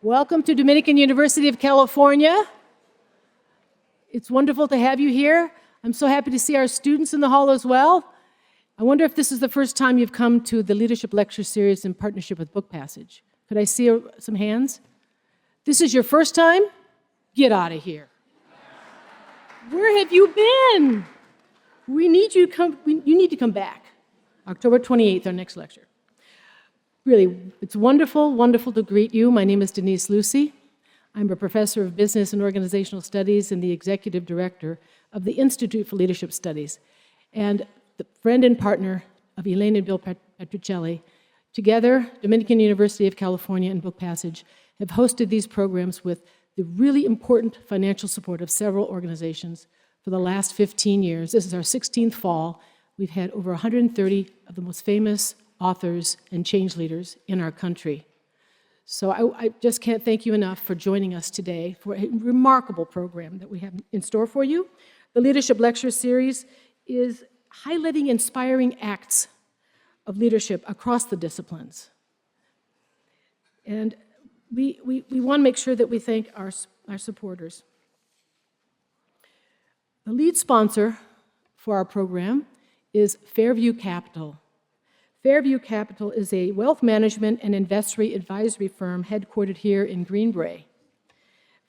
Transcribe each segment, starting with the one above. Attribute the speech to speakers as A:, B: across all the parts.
A: Welcome to Dominican University of California. It's wonderful to have you here. I'm so happy to see our students in the hall as well. I wonder if this is the first time you've come to the Leadership Lecture Series in partnership with Book Passage. Could I see some hands? This is your first time? Get out of here. Where have you been? We need you to come. You need to come back. October 28th, our next lecture. Really, it's wonderful, wonderful to greet you. My name is Denise Lucy. I'm a professor of business and organizational studies and the executive director of the Institute for Leadership Studies, and the friend and partner of Elaine and Bill Petruccelli. Together, Dominican University of California and Book Passage have hosted these programs with the really important financial support of several organizations for the last 15 years. This is our 16th fall. We've had over 130 of the most famous authors and change leaders in our country. So I just can't thank you enough for joining us today for a remarkable program that we have in store for you. The Leadership Lecture Series is highlighting inspiring acts of leadership across the disciplines. And we want to make sure that we thank our supporters. The lead sponsor for our program is Fairview Capital. Fairview Capital is a wealth management and investor advisory firm headquartered here in Greenbrae.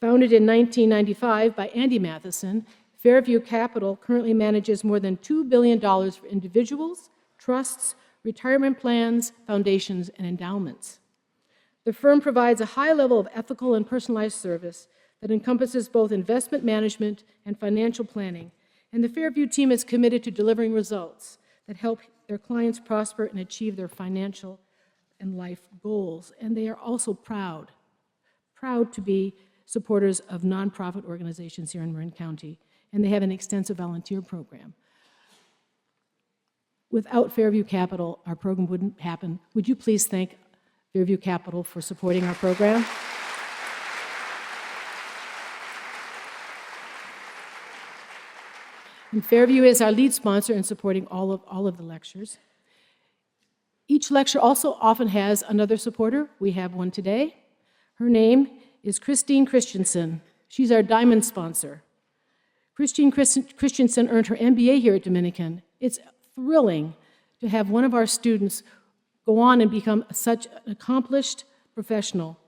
A: Founded in 1995 by Andy Matheson, Fairview Capital currently manages more than $2 billion for individuals, trusts, retirement plans, foundations, and endowments. The firm provides a high level of ethical and personalized service that encompasses both investment management and financial planning, and the Fairview team is committed to delivering results that help their clients prosper and achieve their financial and life goals. And they are also proud to be supporters of nonprofit organizations here in Marin County, and they have an extensive volunteer program. Without Fairview Capital, our program wouldn't happen. Would you please thank Fairview Capital for supporting our program? And Fairview is our lead sponsor in supporting all of the lectures. Each lecture also often has another supporter. We have one today. Her name is Christine Christensen. She's our diamond sponsor. Christine Christensen earned her MBA here at Dominican. It's thrilling to have one of our students go on and become such an accomplished professional.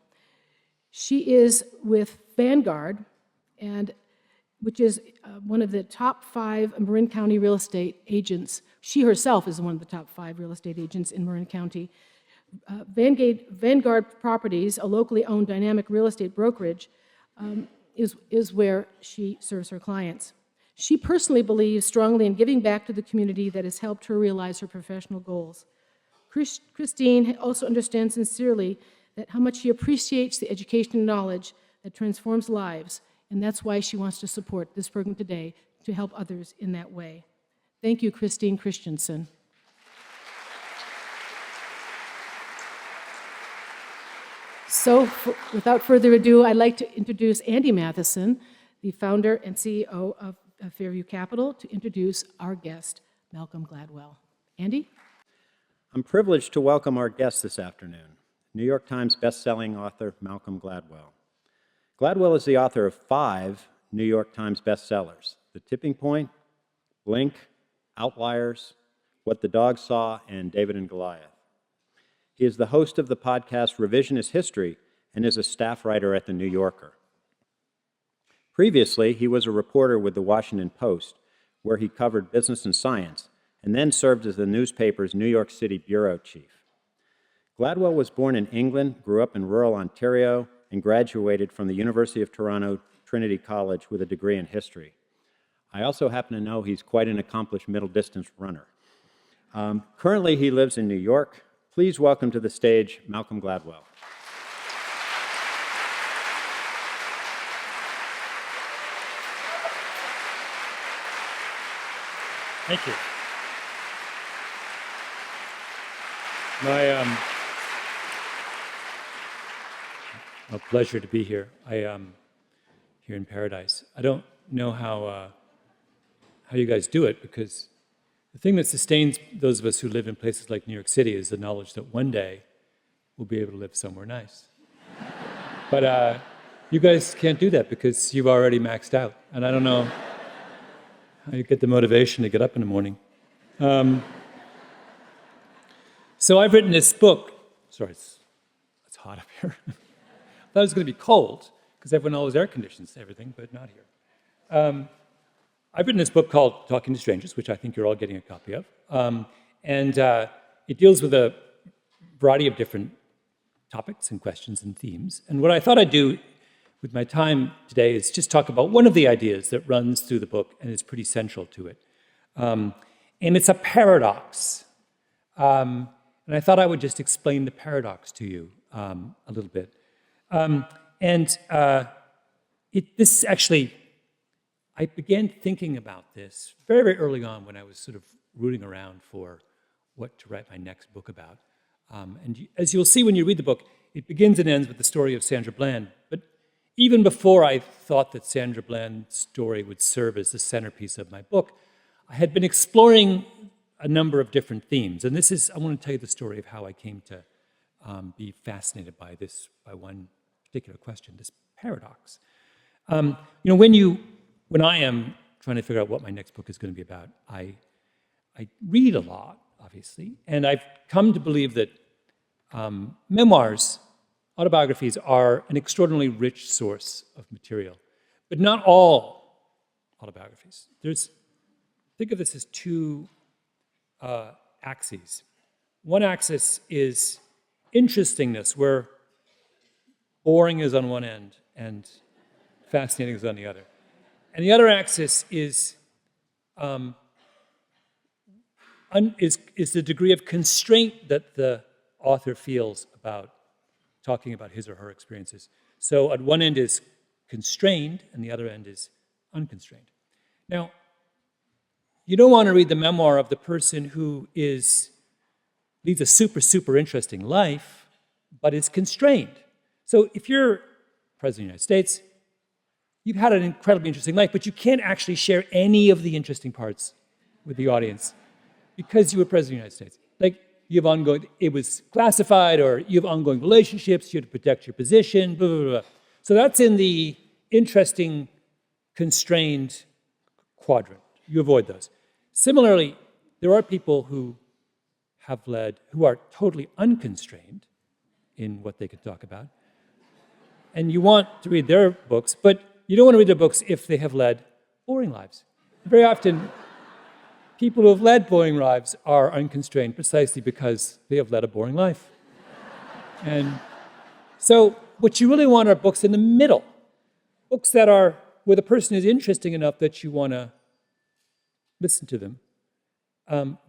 A: She is with Vanguard, which is one of the top 5 Marin County real estate agents. She herself is one of the top 5 real estate agents in Marin County. Vanguard Properties, a locally owned dynamic real estate brokerage, is where she serves her clients. She personally believes strongly in giving back to the community that has helped her realize her professional goals. Christine also understands sincerely that how much she appreciates the education and knowledge that transforms lives, and that's why she wants to support this program today to help others in that way. Thank you, Christine Christensen. So, without further ado, I'd like to introduce Andy Matheson, the founder and CEO of Fairview Capital, to introduce our guest, Malcolm Gladwell. Andy?
B: I'm privileged to welcome our guest this afternoon, New York Times bestselling author Malcolm Gladwell. Gladwell is the author of 5 New York Times bestsellers: The Tipping Point, Blink, Outliers, What the Dog Saw, and David and Goliath. He is the host of the podcast Revisionist History and is a staff writer at The New Yorker. Previously, he was a reporter with The Washington Post, where he covered business and science, and then served as the newspaper's New York City bureau chief. Gladwell was born in England, grew up in rural Ontario, and graduated from the University of Toronto Trinity College with a degree in history. I also happen to know he's quite an accomplished middle-distance runner. Currently, he lives in New York. Please welcome to the stage Malcolm Gladwell.
C: Thank you. A pleasure to be here. I am here in paradise. I don't know how you guys do it, because the thing that sustains those of us who live in places like New York City is the knowledge that one day we'll be able to live somewhere nice. But you guys can't do that because you've already maxed out. And I don't know how you get the motivation to get up in the morning. So I've written this book. Sorry, it's hot up here. I thought it was going to be cold because everyone always air conditions everything, but not here. I've written this book called Talking to Strangers, which I think you're all getting a copy of. And it deals with a variety of different topics and questions and themes. And what I thought I'd do with my time today is just talk about one of the ideas that runs through the book and is pretty central to it. And it's a paradox. And I thought I would just explain the paradox to you a little bit. This actually, I began thinking about this very, very early on when I was sort of rooting around for what to write my next book about. As you'll see when you read the book, it begins and ends with the story of Sandra Bland. But even before I thought that Sandra Bland's story would serve as the centerpiece of my book, I had been exploring a number of different themes. And I want to tell you the story of how I came to be fascinated by one particular question, this paradox. When I am trying to figure out what my next book is going to be about, I read a lot, obviously, and I've come to believe that memoirs, autobiographies, are an extraordinarily rich source of material, but not all autobiographies. Think of this as two axes. One axis is interestingness, where boring is on one end and fascinating is on the other. And the other axis is the degree of constraint that the author feels about talking about his or her experiences. So at one end is constrained, and the other end is unconstrained. Now, you don't want to read the memoir of the person who leads a super, super interesting life, but is constrained. So if you're President of the United States, you've had an incredibly interesting life, but you can't actually share any of the interesting parts with the audience because you were President of the United States. Like, it was classified, or you have ongoing relationships, you have to protect your position, blah, blah, blah. So that's in the interesting, constrained quadrant. You avoid those. Similarly, there are people who are totally unconstrained in what they could talk about. And you want to read their books, but you don't want to read their books if they have led boring lives. Very often, people who have led boring lives are unconstrained precisely because they have led a boring life. And so what you really want are books in the middle, books that are where the person is interesting enough that you want to listen to them,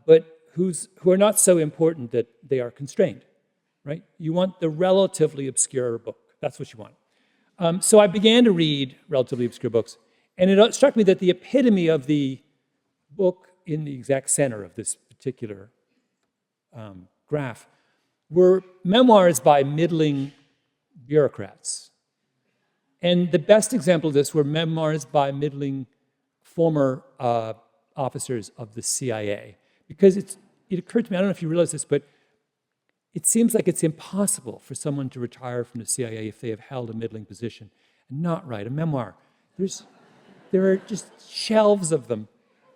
C: but who are not so important that they are constrained, right? You want the relatively obscure book. That's what you want. So I began to read relatively obscure books, and it struck me that the epitome of the book in the exact center of this particular graph were memoirs by middling bureaucrats. And the best example of this were memoirs by middling former officers of the CIA. Because it occurred to me, I don't know if you realize this, but it seems like it's impossible for someone to retire from the CIA if they have held a middling position and not write a memoir. There are just shelves of them.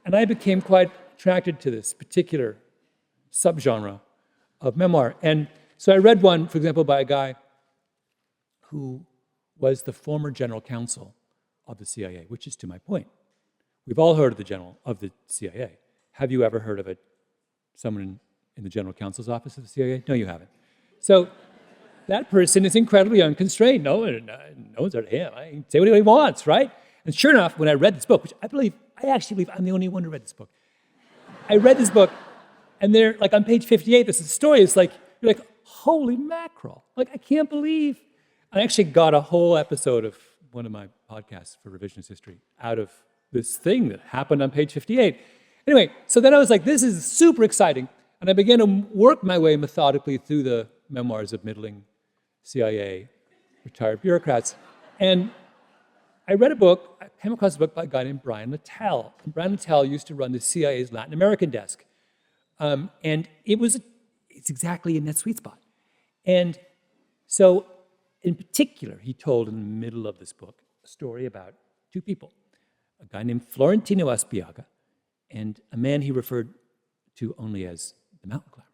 C: And I became quite attracted to this particular subgenre of memoir. And so I read one, for example, by a guy who was the former general counsel of the CIA, which is to my point. We've all heard of the general of the CIA. Have you ever heard of someone in the general counsel's office of the CIA? No, you haven't. So that person is incredibly unconstrained. No one's heard of him. I can say what he wants, right? And sure enough, when I read this book, which I actually believe I'm the only one who read this book. I read this book, and there, like on page 58, this story is like, you're like, holy mackerel. Like, I can't believe. I actually got a whole episode of one of my podcasts for revisionist history out of this thing that happened on page 58. Anyway, so then I was like, this is super exciting. And I began to work my way methodically through the memoirs of middling CIA retired bureaucrats. And I read a book, I came across a book by a guy named Brian Littell. And Brian Littell used to run the CIA's Latin American desk. And it's exactly in that sweet spot. And so in particular, he told in the middle of this book a story about two people, a guy named Florentino Aspiaga and a man he referred to only as the mountain climber.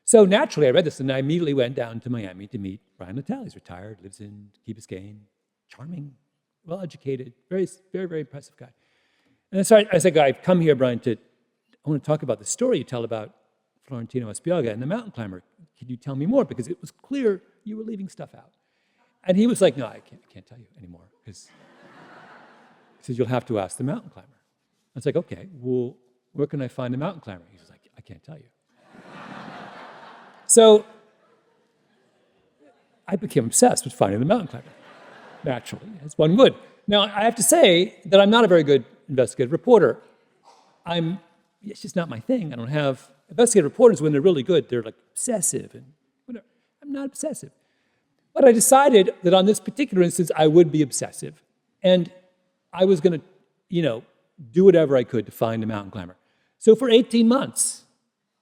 C: So naturally, I read this, and I immediately went down to Miami to meet Brian Littell. He's retired, lives in Key Biscayne, charming, well-educated, very, very, very impressive guy. And so I said, I've come here, Brian, I want to talk about the story you tell about Florentino Aspiaga and the mountain climber. Can you tell me more? Because it was clear you were leaving stuff out. And he was like, no, I can't tell you anymore. Because he said, you'll have to ask the mountain climber. I was like, okay, well, where can I find a mountain climber? He was like, I can't tell you. So I became obsessed with finding the mountain climber, naturally, as one would. Now, I have to say that I'm not a very good investigative reporter. It's just not my thing. I don't have, investigative reporters, when they're really good, they're like obsessive and whatever. I'm not obsessive. But I decided that on this particular instance, I would be obsessive. And I was going to, do whatever I could to find a mountain climber. So for 18 months,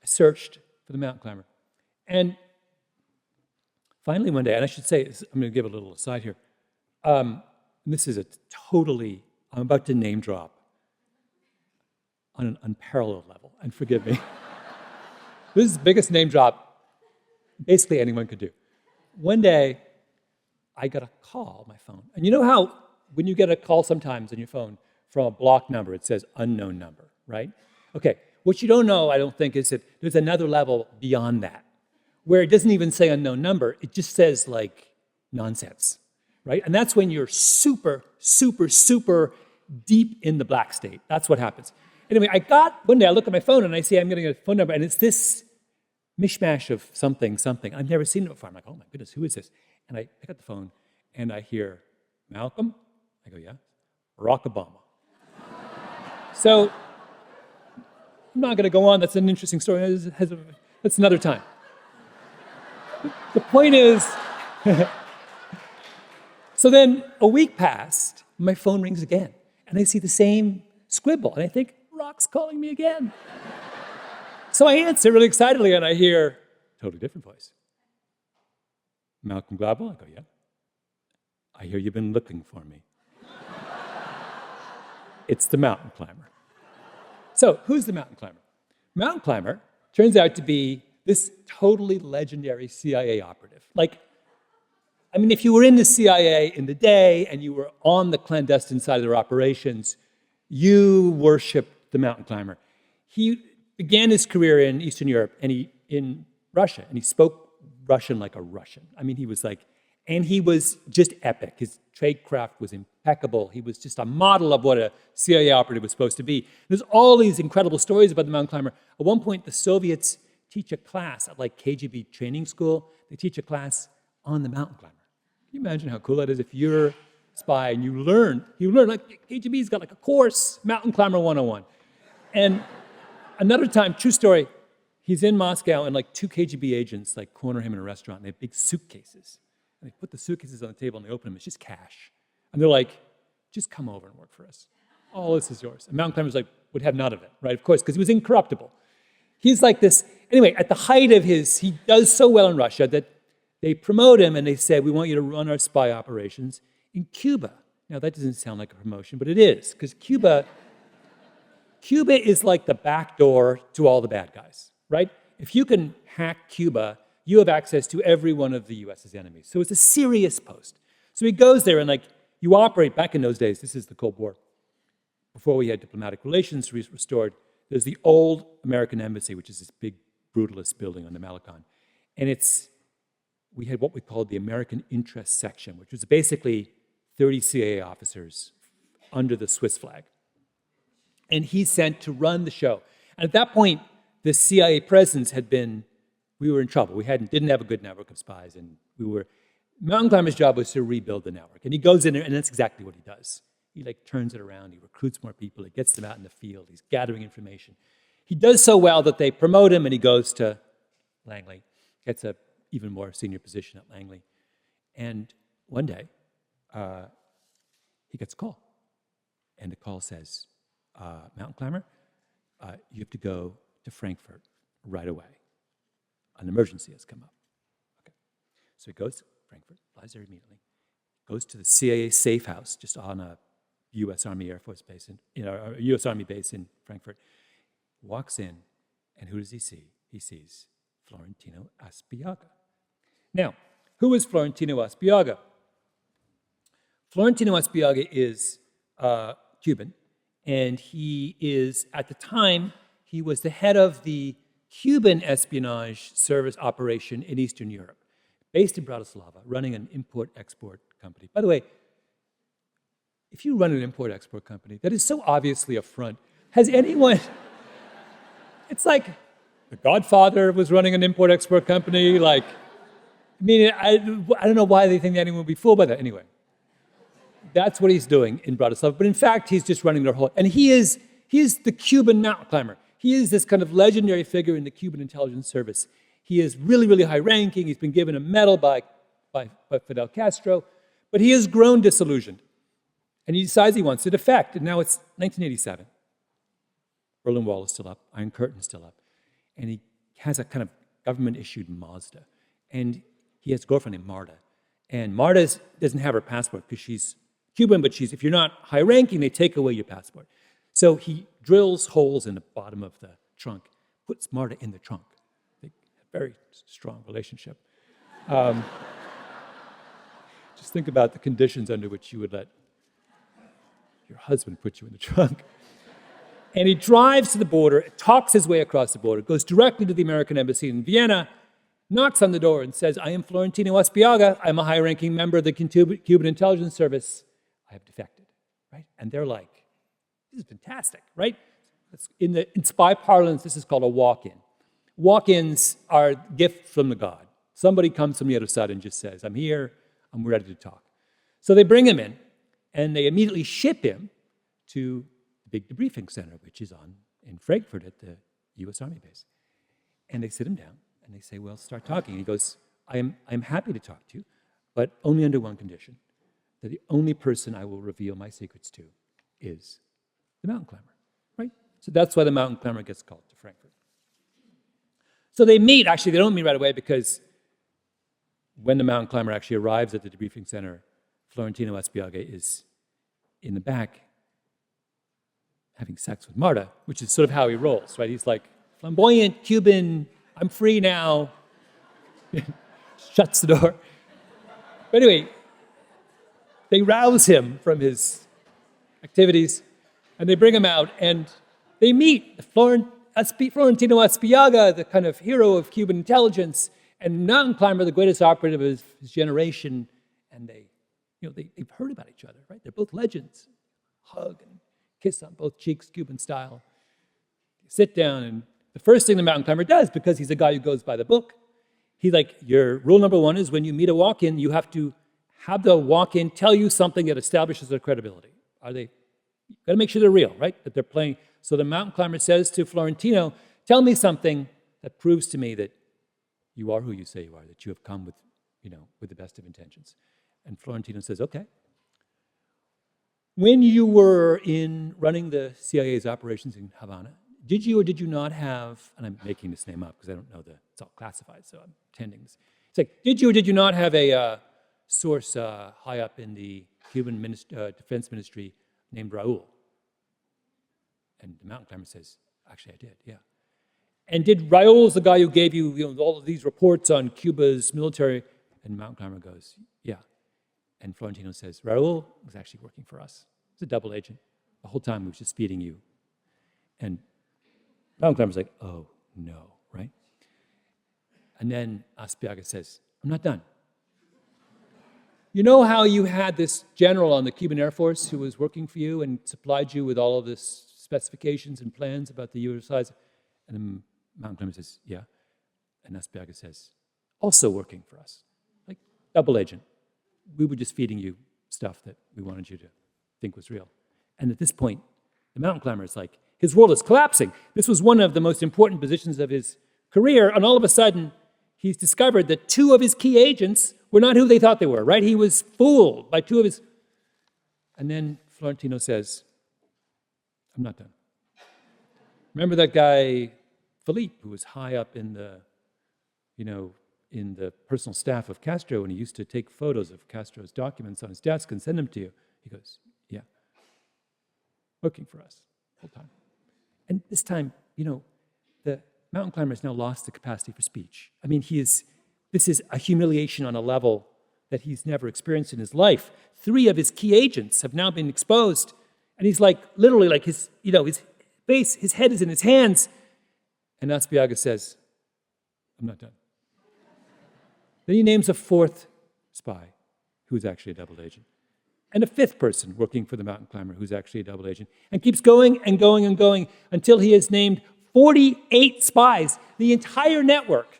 C: I searched for the mountain climber. And finally one day, and I should say, I'm going to give a little aside here. This is I'm about to name drop on an unparalleled level, and forgive me. This is the biggest name drop basically anyone could do. One day, I got a call on my phone. And you know how when you get a call sometimes on your phone from a blocked number, it says unknown number, right? Okay, what you don't know, I don't think, is that there's another level beyond that, where it doesn't even say unknown number, it just says like nonsense, right? And that's when you're super, super, super deep in the black state. That's what happens. Anyway, one day I look at my phone and I see I'm getting a phone number and it's this mishmash of something. I've never seen it before. I'm like, oh my goodness, who is this? And I pick up the phone and I hear, Malcolm? I go, yeah. Barack Obama. So, I'm not going to go on. That's an interesting story. That's another time. The point is, so then a week passed, my phone rings again, and I see the same scribble, and I think, Rock's calling me again. So I answer really excitedly, and I hear a totally different voice. Malcolm Gladwell? I go, yeah. I hear you've been looking for me. It's the mountain climber. So, who's the mountain climber? Mountain climber turns out to be this totally legendary CIA operative. If you were in the CIA in the day and you were on the clandestine side of their operations, you worshipped the mountain climber. He began his career in Eastern Europe and in Russia, and he spoke Russian like a Russian. He was just epic. His tradecraft was impeccable. He was just a model of what a CIA operative was supposed to be. There's all these incredible stories about the mountain climber. At one point, the Soviets teach a class at KGB training school. They teach a class on the mountain climber. Can you imagine how cool that is if you're a spy and you learn KGB's got a course, Mountain Climber 101. And another time, true story, he's in Moscow and two KGB agents corner him in a restaurant and they have big suitcases. And they put the suitcases on the table and they open them. It's just cash. And they're like, just come over and work for us. All this is yours. And mountain climbers would have none of it, right? Of course, because he was incorruptible. He's like this. Anyway, at the height of he does so well in Russia that they promote him and they say, we want you to run our spy operations in Cuba. Now, that doesn't sound like a promotion, but it is, because Cuba is like the back door to all the bad guys, right? If you can hack Cuba, you have access to every one of the U.S.'s enemies. So it's a serious post. So he goes there and you operate, back in those days, this is the Cold War, before we had diplomatic relations restored, there's the old American embassy, which is this big brutalist building on the Malecon. And we had what we called the American Interest Section, which was basically 30 CIA officers under the Swiss flag. And he's sent to run the show. And at that point, the CIA presence we were in trouble. We didn't have a good network of spies, and Mountain Climber's job was to rebuild the network. And he goes in there, and that's exactly what he does. He turns it around, he recruits more people, he gets them out in the field, he's gathering information. He does so well that they promote him, and he goes to Langley, gets a even more senior position at Langley. And one day, he gets a call. And the call says, Mountain Climber, you have to go to Frankfurt right away. An emergency has come up. Okay. So he goes Frankfurt, flies there immediately, goes to the CIA safe house just on a U.S. Army Air Force base, a U.S. Army base in Frankfurt, walks in, and who does he see? He sees Florentino Aspiaga. Now, who is Florentino Aspiaga? Florentino Aspiaga is Cuban, and he is, at the time, he was the head of the Cuban espionage service operation in Eastern Europe, based in Bratislava, running an import-export company. By the way, if you run an import-export company, that is so obviously a front. Has anyone... It's like The Godfather was running an import-export company. Like, I mean, I don't know why they think that anyone would be fooled by that. Anyway, that's what he's doing in Bratislava. But in fact, he's just running their whole... And he is the Cuban mountain climber. He is this kind of legendary figure in the Cuban intelligence service. He is really, really high-ranking. He's been given a medal by Fidel Castro. But he has grown disillusioned. And he decides he wants to defect. And now it's 1987. Berlin Wall is still up. Iron Curtain is still up. And he has a kind of government-issued Mazda. And he has a girlfriend named Marta. And Marta doesn't have her passport because she's Cuban, but if you're not high-ranking, they take away your passport. So he drills holes in the bottom of the trunk, puts Marta in the trunk. They have a very strong relationship. Just think about the conditions under which you would let your husband put you in the trunk. And he drives to the border, talks his way across the border, goes directly to the American embassy in Vienna, knocks on the door and says, I am Florentino Aspiaga. I'm a high-ranking member of the Cuban intelligence service. I have defected, right? And they're like, this is fantastic, right? In spy parlance, this is called a walk-in. Walk-ins are gifts from the God. Somebody comes from the other side and just says, I'm here, I'm ready to talk. So they bring him in, and they immediately ship him to the big debriefing center, which is in Frankfurt at the U.S. Army base. And they sit him down, and they say, well, start talking. And he goes, I'm happy to talk to you, but only under one condition, that the only person I will reveal my secrets to is the mountain climber, right? So that's why the mountain climber gets called to Frankfurt. So they meet. Actually, they don't meet right away because when the mountain climber actually arrives at the debriefing center, Florentino Aspiaga is in the back having sex with Marta, which is sort of how he rolls, right? He's like, flamboyant, Cuban, I'm free now. Shuts the door. But anyway, they rouse him from his activities, and they bring him out, and they meet Florentino Aspiaga, the kind of hero of Cuban intelligence, and mountain climber, the greatest operative of his generation, and they've heard about each other, right? They're both legends. Hug and kiss on both cheeks, Cuban style. They sit down, and the first thing the mountain climber does, because he's a guy who goes by the book, he's like, your rule number one is when you meet a walk-in, you have to have the walk-in tell you something that establishes their credibility. You've got to make sure they're real, right? That they're playing. So the mountain climber says to Florentino, tell me something that proves to me that you are who you say you are, that you have come with the best of intentions. And Florentino says, okay. When you were running the CIA's operations in Havana, did you or did you not have, and I'm making this name up because I don't know it's all classified, so I'm pretending this. It's like, did you or did you not have a source high up in the Cuban defense ministry named Raul? And the mountain climber says, actually I did, yeah. And did Raul's the guy who gave you, all of these reports on Cuba's military? And the mountain climber goes, yeah. And Florentino says, Raul was actually working for us. He's a double agent. The whole time he was just feeding you. And the mountain climber's like, oh, no, right? And then Aspiaga says, I'm not done. You know how you had this general on the Cuban Air Force who was working for you and supplied you with all of this specifications and plans about the U.S. size? And the mountain climber says, yeah. And Aspiaga says, also working for us. Like, double agent. We were just feeding you stuff that we wanted you to think was real. And at this point, the mountain climber is like, his world is collapsing. This was one of the most important positions of his career, and all of a sudden, he's discovered that two of his key agents were not who they thought they were, right? He was fooled by two of his... And then Florentino says, I'm not done. Remember that guy, Philippe, who was high up in the, in the personal staff of Castro, and he used to take photos of Castro's documents on his desk and send them to you. He goes, yeah, working for us full time. And this time, the mountain climber has now lost the capacity for speech. I mean, this is a humiliation on a level that he's never experienced in his life. 3 of his key agents have now been exposed, and he's literally his face, his head is in his hands. And Aspiaga says, I'm not done. Then he names a 4th spy who's actually a double agent, and a 5th person working for the mountain climber who's actually a double agent, and keeps going and going and going until he has named 48 spies. The entire network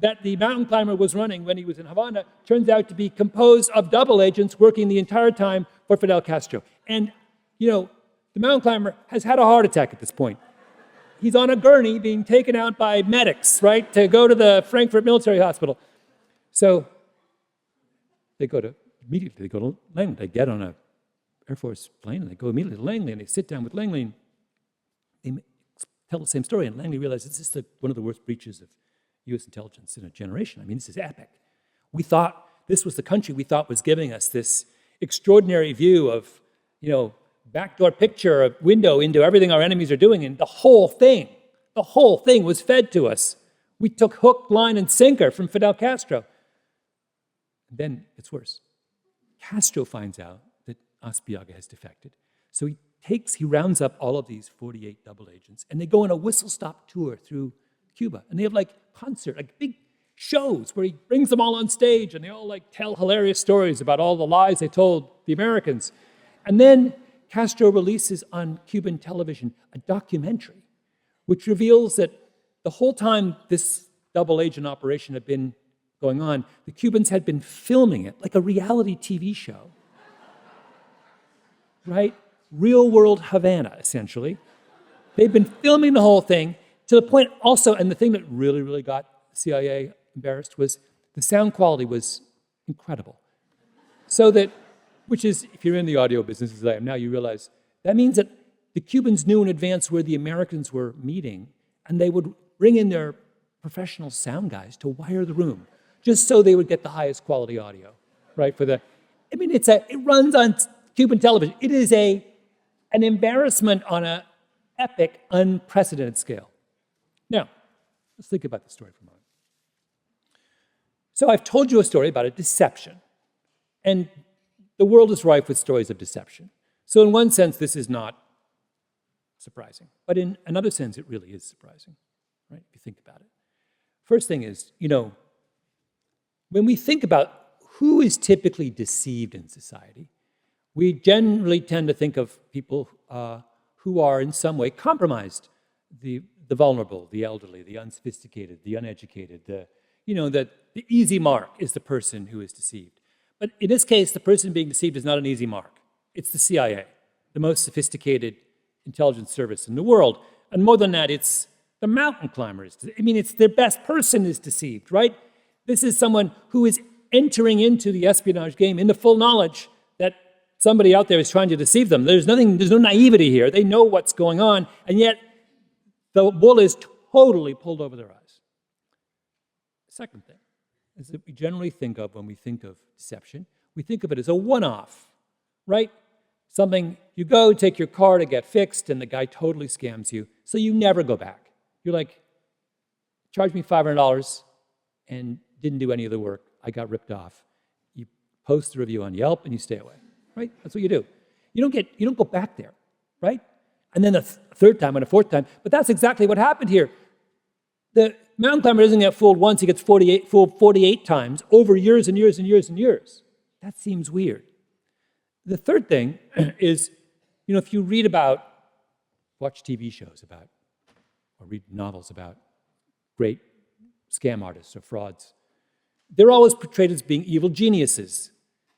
C: that the mountain climber was running when he was in Havana turns out to be composed of double agents working the entire time for Fidel Castro. And, the mountain climber has had a heart attack at this point. He's on a gurney being taken out by medics, right, to go to the Frankfurt Military Hospital. So they go to Langley. They get on an Air Force plane and they go immediately to Langley and they sit down with Langley and they tell the same story. And Langley realizes this is one of the worst breaches of U.S. intelligence in a generation. I mean, this is epic. We thought this was the country we thought was giving us this extraordinary view of, backdoor picture, a window into everything our enemies are doing. And the whole thing was fed to us. We took hook, line, and sinker from Fidel Castro. And then it's worse. Castro finds out that Aspiaga has defected. So he rounds up all of these 48 double agents, and they go on a whistle-stop tour through Cuba. And they have big shows where he brings them all on stage, and they all tell hilarious stories about all the lies they told the Americans. And then Castro releases on Cuban television a documentary which reveals that the whole time this double agent operation had been going on, the Cubans had been filming it like a reality TV show, right? Real world Havana, essentially. They'd been filming the whole thing to the point also, and the thing that really, really got the CIA embarrassed was the sound quality was incredible. So that, which is, if you're in the audio business as I am now, you realize that means that the Cubans knew in advance where the Americans were meeting, and they would bring in their professional sound guys to wire the room, just so they would get the highest quality audio, right? It runs on Cuban television. It is an embarrassment on an epic, unprecedented scale. Now, let's think about the story for a moment. So I've told you a story about a deception, and the world is rife with stories of deception. So in one sense, this is not surprising. But in another sense, it really is surprising, right, if you think about it. First thing is, when we think about who is typically deceived in society, we generally tend to think of people who are in some way compromised, the vulnerable, the elderly, the unsophisticated, the uneducated, the easy mark is the person who is deceived. But in this case, the person being deceived is not an easy mark. It's the CIA, the most sophisticated intelligence service in the world. And more than that, it's the mountain climbers. It's their best person is deceived, right? This is someone who is entering into the espionage game in the full knowledge that somebody out there is trying to deceive them. There's no naivety here. They know what's going on, and yet the wool is totally pulled over their eyes. Second thing is that we generally think of, when we think of deception, we think of it as a one-off, right? Something, you go take your car to get fixed, and the guy totally scams you, so you never go back. You're like, charge me $500 and didn't do any of the work. I got ripped off. You post the review on Yelp and you stay away, right? That's what you do. You don't go back there, right? And then a third time and a fourth time. But that's exactly what happened here. The mountain climber doesn't get fooled once, he gets fooled 48 times over years and years and years and years. That seems weird. The third thing is, if you watch TV shows about, or read novels about great scam artists or frauds, they're always portrayed as being evil geniuses,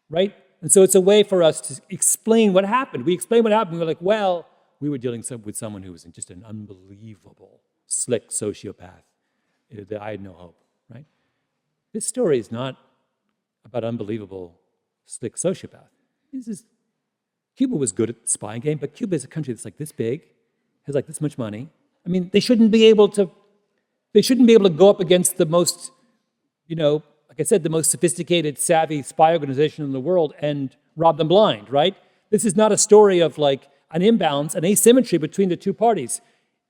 C: right? And so it's a way for us to explain what happened. We explain what happened. We're like, well, we were dealing with someone who was just an unbelievable, slick sociopath. I had no hope, right? This story is not about unbelievable, slick sociopath. Cuba was good at the spying game, but Cuba is a country that's this big, has this much money. They shouldn't be able to go up against the most like I said, the most sophisticated, savvy spy organization in the world and rob them blind, right? This is not a story of like an imbalance, an asymmetry between the two parties.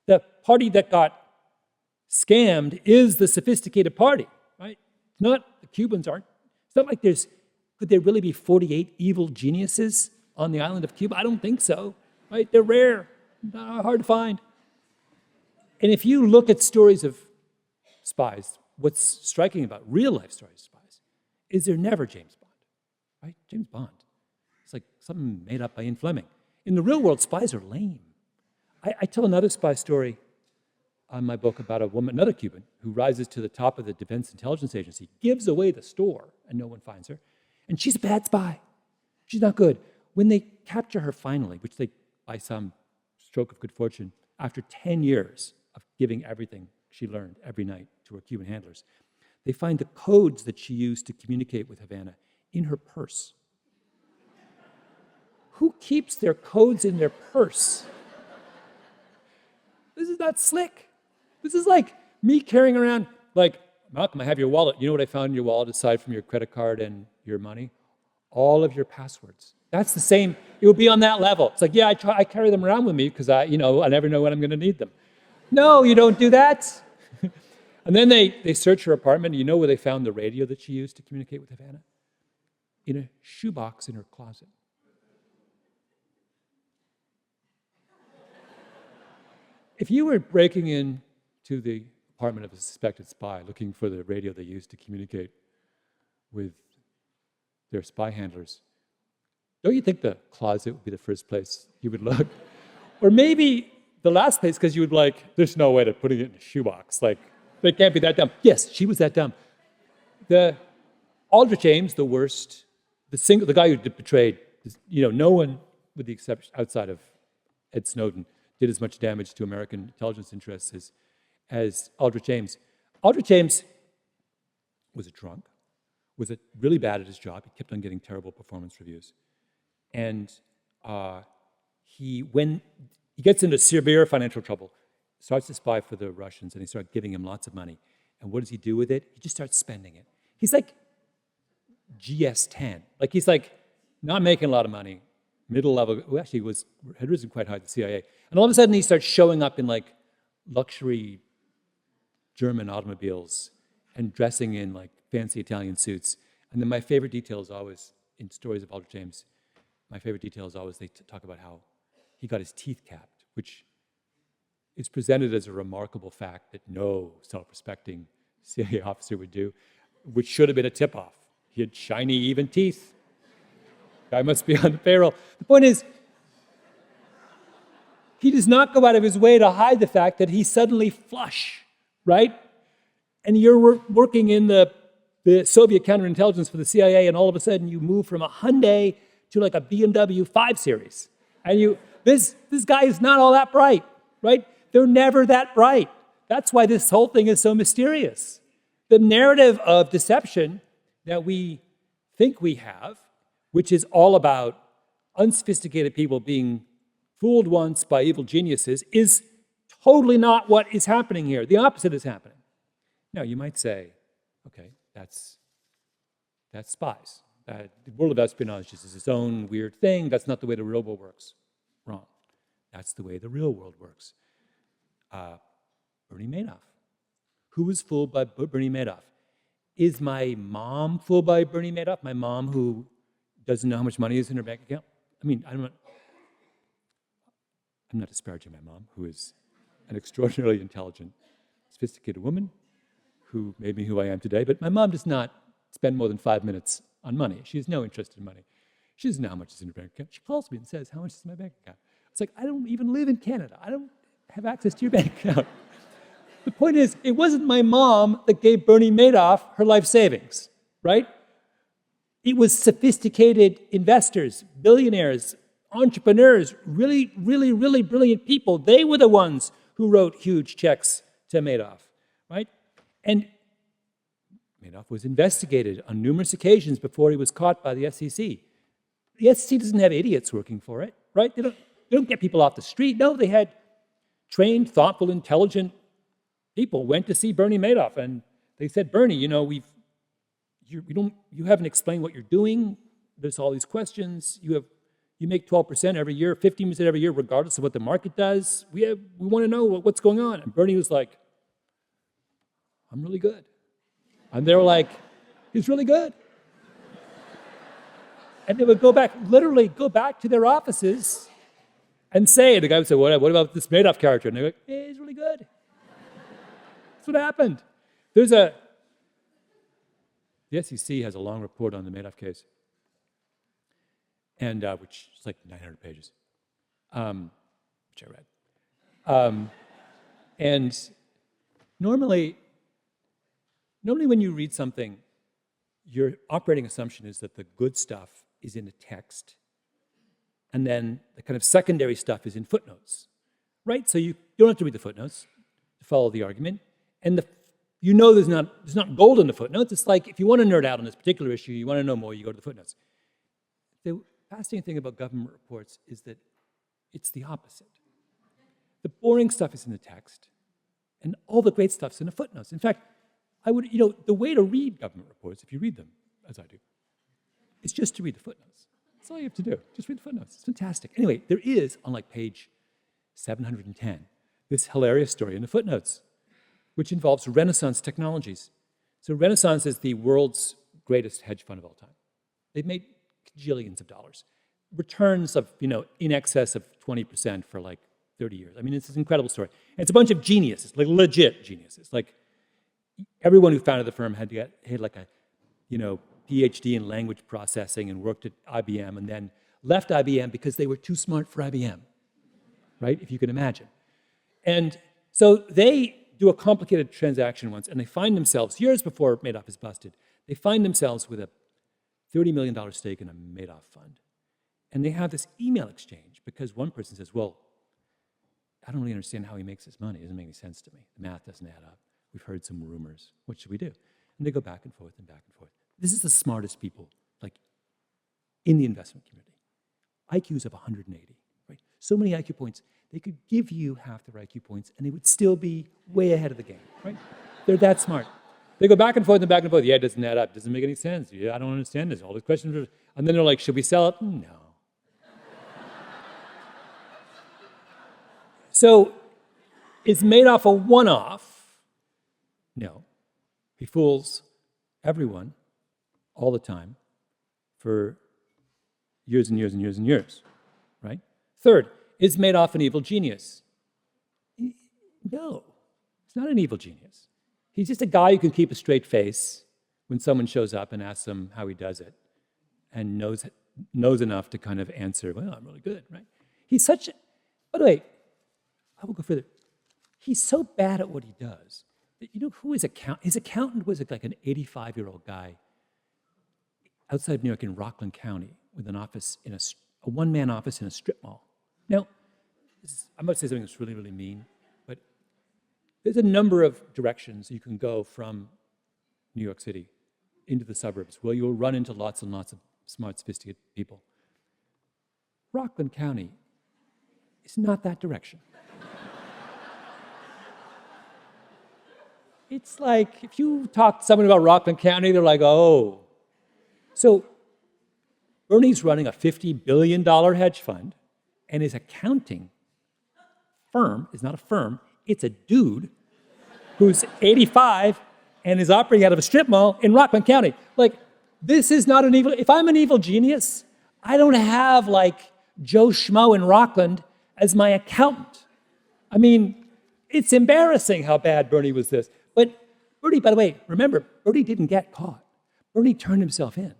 C: The party that got scammed is the sophisticated party, right? It's not, the Cubans aren't. It's not like could there really be 48 evil geniuses on the island of Cuba? I don't think so, right? They're rare, hard to find. And if you look at stories of spies, what's striking about real-life stories of spies is they're never James Bond, right? James Bond. It's like something made up by Ian Fleming. In the real world, spies are lame. I tell another spy story on my book about a woman, another Cuban, who rises to the top of the Defense Intelligence Agency, gives away the store, and no one finds her. And she's a bad spy. She's not good. When they capture her finally, which they, by some stroke of good fortune, after 10 years of giving everything she learned every night to her Cuban handlers, they find the codes that she used to communicate with Havana in her purse. Who keeps their codes in their purse? This is not slick. This is like me carrying around, like, Malcolm, I have your wallet. You know what I found in your wallet aside from your credit card and your money? All of your passwords. That's the same. It would be on that level. It's like, yeah, I carry them around with me because I never know when I'm going to need them. No, you don't do that. And then they search her apartment. You know where they found the radio that she used to communicate with Havana? In a shoebox in her closet. If you were breaking into the apartment of a suspected spy looking for the radio they used to communicate with their spy handlers, don't you think the closet would be the first place you would look? Or maybe the last place, because you would like, there's no way to putting it in a shoebox. Like, they can't be that dumb. Yes, she was that dumb. Aldrich Ames, the worst, the guy who betrayed, no one, with the exception outside of Ed Snowden, did as much damage to American intelligence interests as Aldrich Ames. Aldrich Ames was a drunk, was really bad at his job. He kept on getting terrible performance reviews. And when he gets into severe financial trouble, starts to spy for the Russians, and they start giving him lots of money. And what does he do with it? He just starts spending it. He's like GS10. Like, he's like not making a lot of money, middle level. Well, actually, had risen quite high at the CIA. And all of a sudden, he starts showing up in like luxury German automobiles and dressing in like fancy Italian suits. And then my favorite detail is always, in stories of Aldrich Ames, my favorite detail is always they talk about how he got his teeth capped, which is presented as a remarkable fact that no self-respecting CIA officer would do, which should have been a tip-off. He had shiny, even teeth. Guy must be on the payroll. The point is, he does not go out of his way to hide the fact that he's suddenly flush, right? And you're working in the Soviet counterintelligence for the CIA, and all of a sudden you move from a Hyundai to like a BMW 5 Series. And this guy is not all that bright, right? They're never that bright. That's why this whole thing is so mysterious. The narrative of deception that we think we have, which is all about unsophisticated people being fooled once by evil geniuses, is totally not what is happening here. The opposite is happening. Now, you might say, okay, that's spies. The world of espionage is its own weird thing. That's not the way the real world works. Wrong. That's the way the real world works. Bernie Madoff. Who was fooled by Bernie Madoff? Is my mom fooled by Bernie Madoff? My mom who doesn't know how much money is in her bank account? I mean, I'm not disparaging my mom, who is an extraordinarily intelligent, sophisticated woman who made me who I am today, but my mom does not spend more than 5 minutes on money. She has no interest in money. She doesn't know how much is in her bank account. She calls me and says, how much is in my bank account? It's like, I don't even live in Canada. I don't have access to your bank account. The point is, it wasn't my mom that gave Bernie Madoff her life savings, right? It was sophisticated investors, billionaires, entrepreneurs, really, really, really brilliant people. They were the ones who wrote huge checks to Madoff, right? And Madoff was investigated on numerous occasions before he was caught by the SEC. The SEC doesn't have idiots working for it, right? They don't get people off the street. No, they had trained, thoughtful, intelligent people went to see Bernie Madoff, and they said, Bernie, you haven't explained what you're doing. There's all these questions. You make 12% every year, 15% every year, regardless of what the market does. We want to know what's going on. And Bernie was like, I'm really good. And they were like, he's really good. And they would literally go back to their offices and say, the guy would say, what about this Madoff character? And they're like, hey, he's really good. That's what happened. The SEC has a long report on the Madoff case, and which is like 900 pages, which I read. And normally when you read something, your operating assumption is that the good stuff is in the text, and then the kind of secondary stuff is in footnotes, right? So you don't have to read the footnotes to follow the argument, and there's not gold in the footnotes. It's like if you want to nerd out on this particular issue, you want to know more, you go to the footnotes. The fascinating thing about government reports is that it's the opposite. The boring stuff is in the text, and all the great stuff's in the footnotes. In fact, the way to read government reports, if you read them, as I do, is just to read the footnotes. That's all you have to do. Just read the footnotes. It's fantastic. Anyway, there is, on like page 710, this hilarious story in the footnotes, which involves Renaissance technologies. So Renaissance is the world's greatest hedge fund of all time. They've made gajillions of dollars. Returns of, in excess of 20% for like 30 years. I mean, it's an incredible story. And it's a bunch of geniuses, like legit geniuses. Like everyone who founded the firm had like a, PhD in language processing and worked at IBM and then left IBM because they were too smart for IBM, right? If you can imagine. And so they do a complicated transaction once, and they find themselves, years before Madoff is busted, they find themselves with a $30 million stake in a Madoff fund. And they have this email exchange because one person says, well, I don't really understand how he makes his money. It doesn't make any sense to me. The math doesn't add up. We've heard some rumors. What should we do? And they go back and forth and back and forth. This is the smartest people, like, in the investment community. IQs of 180, right? So many IQ points, they could give you half their IQ points and they would still be way ahead of the game, right? They're that smart. They go back and forth and back and forth. Yeah, it doesn't add up. It doesn't make any sense. Yeah, I don't understand this. All these questions. And then they're like, should we sell it? No. So is Madoff a one-off? No. He fools everyone all the time for years and years and years and years, right? Third, is Madoff an evil genius? No, he's not an evil genius. He's just a guy who can keep a straight face when someone shows up and asks him how he does it and knows enough to kind of answer, well, I'm really good, right? He's such, by the way, I will go further. He's so bad at what he does that who his accountant was like an 85-year-old guy outside New York in Rockland County with an office in a one-man office in a strip mall. Now, I'm about to say something that's really, really mean, but there's a number of directions you can go from New York City into the suburbs where you'll run into lots and lots of smart, sophisticated people. Rockland County is not that direction. It's like, if you talk to someone about Rockland County, they're like, oh. So Bernie's running a $50 billion hedge fund, and his accounting firm is not a firm, it's a dude who's 85 and is operating out of a strip mall in Rockland County. Like, this is not an evil, if I'm an evil genius, I don't have like Joe Schmo in Rockland as my accountant. I mean, it's embarrassing how bad Bernie was this. But Bernie, by the way, remember, Bernie didn't get caught. Bernie turned himself in.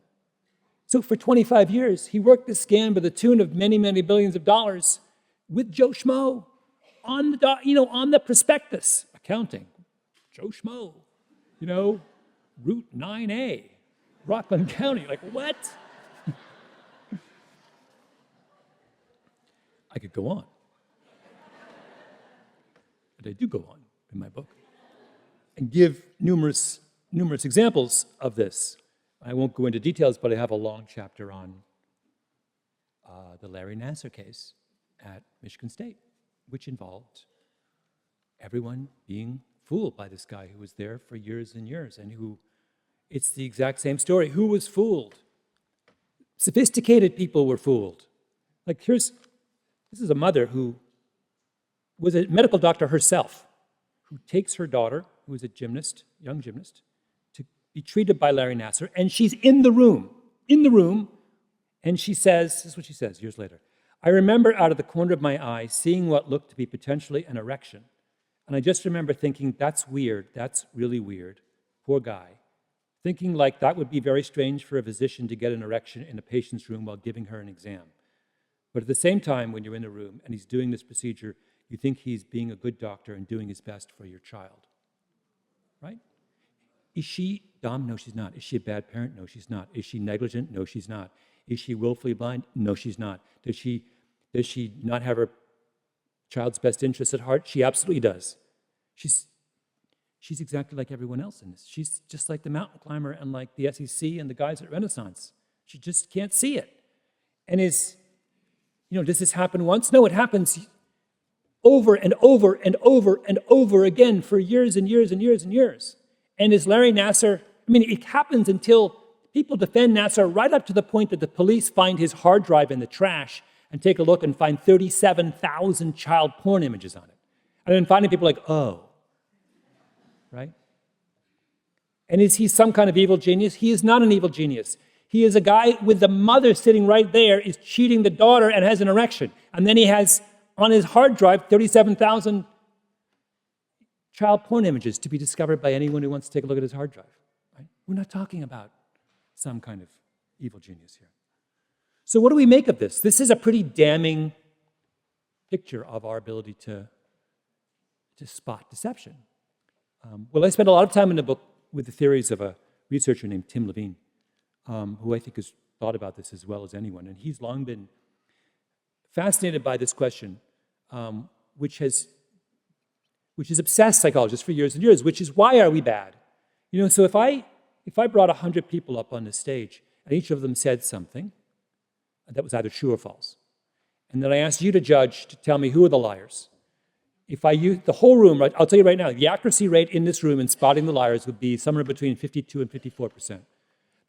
C: So for 25 years, he worked this scam to the tune of many, many billions of dollars with Joe Schmo on the prospectus. Accounting, Joe Schmo, Route 9A, Rockland County. Like, what? I could go on. But I do go on in my book and give numerous examples of this. I won't go into details, but I have a long chapter on the Larry Nassar case at Michigan State, which involved everyone being fooled by this guy who was there for years and years and who it's the exact same story. Who was fooled? Sophisticated people were fooled. Like this is a mother who was a medical doctor herself, who takes her daughter, who is a gymnast, young gymnast, to be treated by Larry Nassar, and she's in the room, and she says, this is what she says years later, "I remember out of the corner of my eye seeing what looked to be potentially an erection, and I just remember thinking, that's weird, that's really weird, poor guy. Thinking like that would be very strange for a physician to get an erection in a patient's room while giving her an exam. But at the same time, when you're in a room and he's doing this procedure, you think he's being a good doctor and doing his best for your child." Right? Is she dumb? No, she's not. Is she a bad parent? No, she's not. Is she negligent? No, she's not. Is she willfully blind? No, she's not. Does she not have her child's best interests at heart? She absolutely does. She's exactly like everyone else in this. She's just like the mountain climber and like the SEC and the guys at Renaissance. She just can't see it. And does this happen once? No, it happens over and over and over and over again for years and years and years and years. And is Larry Nassar, it happens until people defend Nassar right up to the point that the police find his hard drive in the trash and take a look and find 37,000 child porn images on it. And then finally people are like, oh, right? And is he some kind of evil genius? He is not an evil genius. He is a guy with the mother sitting right there, is cheating the daughter and has an erection. And then he has on his hard drive 37,000 child porn images to be discovered by anyone who wants to take a look at his hard drive. Right? We're not talking about some kind of evil genius here. So what do we make of this? This is a pretty damning picture of our ability to spot deception. Well, I spent a lot of time in the book with the theories of a researcher named Tim Levine, who I think has thought about this as well as anyone. And he's long been fascinated by this question, which has obsessed psychologists for years and years, which is, why are we bad? So if I brought 100 people up on the stage and each of them said something that was either true or false, and then I asked you to judge, to tell me who are the liars, if I use the whole room, right, I'll tell you right now, the accuracy rate in this room in spotting the liars would be somewhere between 52 and 54%.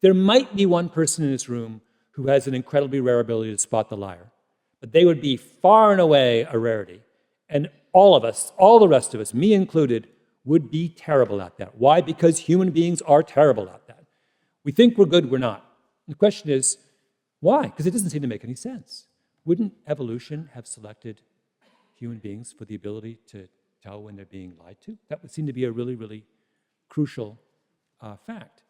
C: There might be one person in this room who has an incredibly rare ability to spot the liar, but they would be far and away a rarity. And all of us, all the rest of us, me included, would be terrible at that. Why? Because human beings are terrible at that. We think we're good, we're not. And the question is, why? Because it doesn't seem to make any sense. Wouldn't evolution have selected human beings for the ability to tell when they're being lied to? That would seem to be a really, really crucial fact.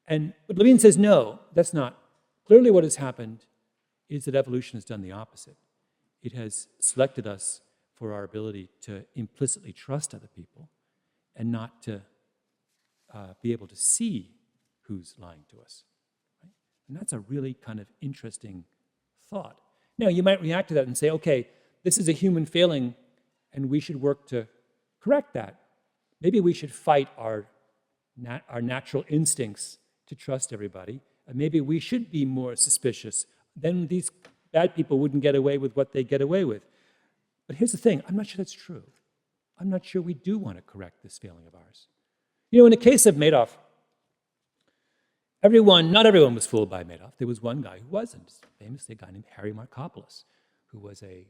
C: But Levine says, no, that's not. Clearly what has happened is that evolution has done the opposite. It has selected us for our ability to implicitly trust other people and not to be able to see who's lying to us. Right? And that's a really kind of interesting thought. Now, you might react to that and say, okay, this is a human failing, and we should work to correct that. Maybe we should fight our natural instincts to trust everybody, and maybe we should be more suspicious. Then these bad people wouldn't get away with what they get away with. But here's the thing, I'm not sure that's true. I'm not sure we do want to correct this failing of ours. In the case of Madoff, not everyone was fooled by Madoff. There was one guy who wasn't, famously a guy named Harry Markopolos, who was a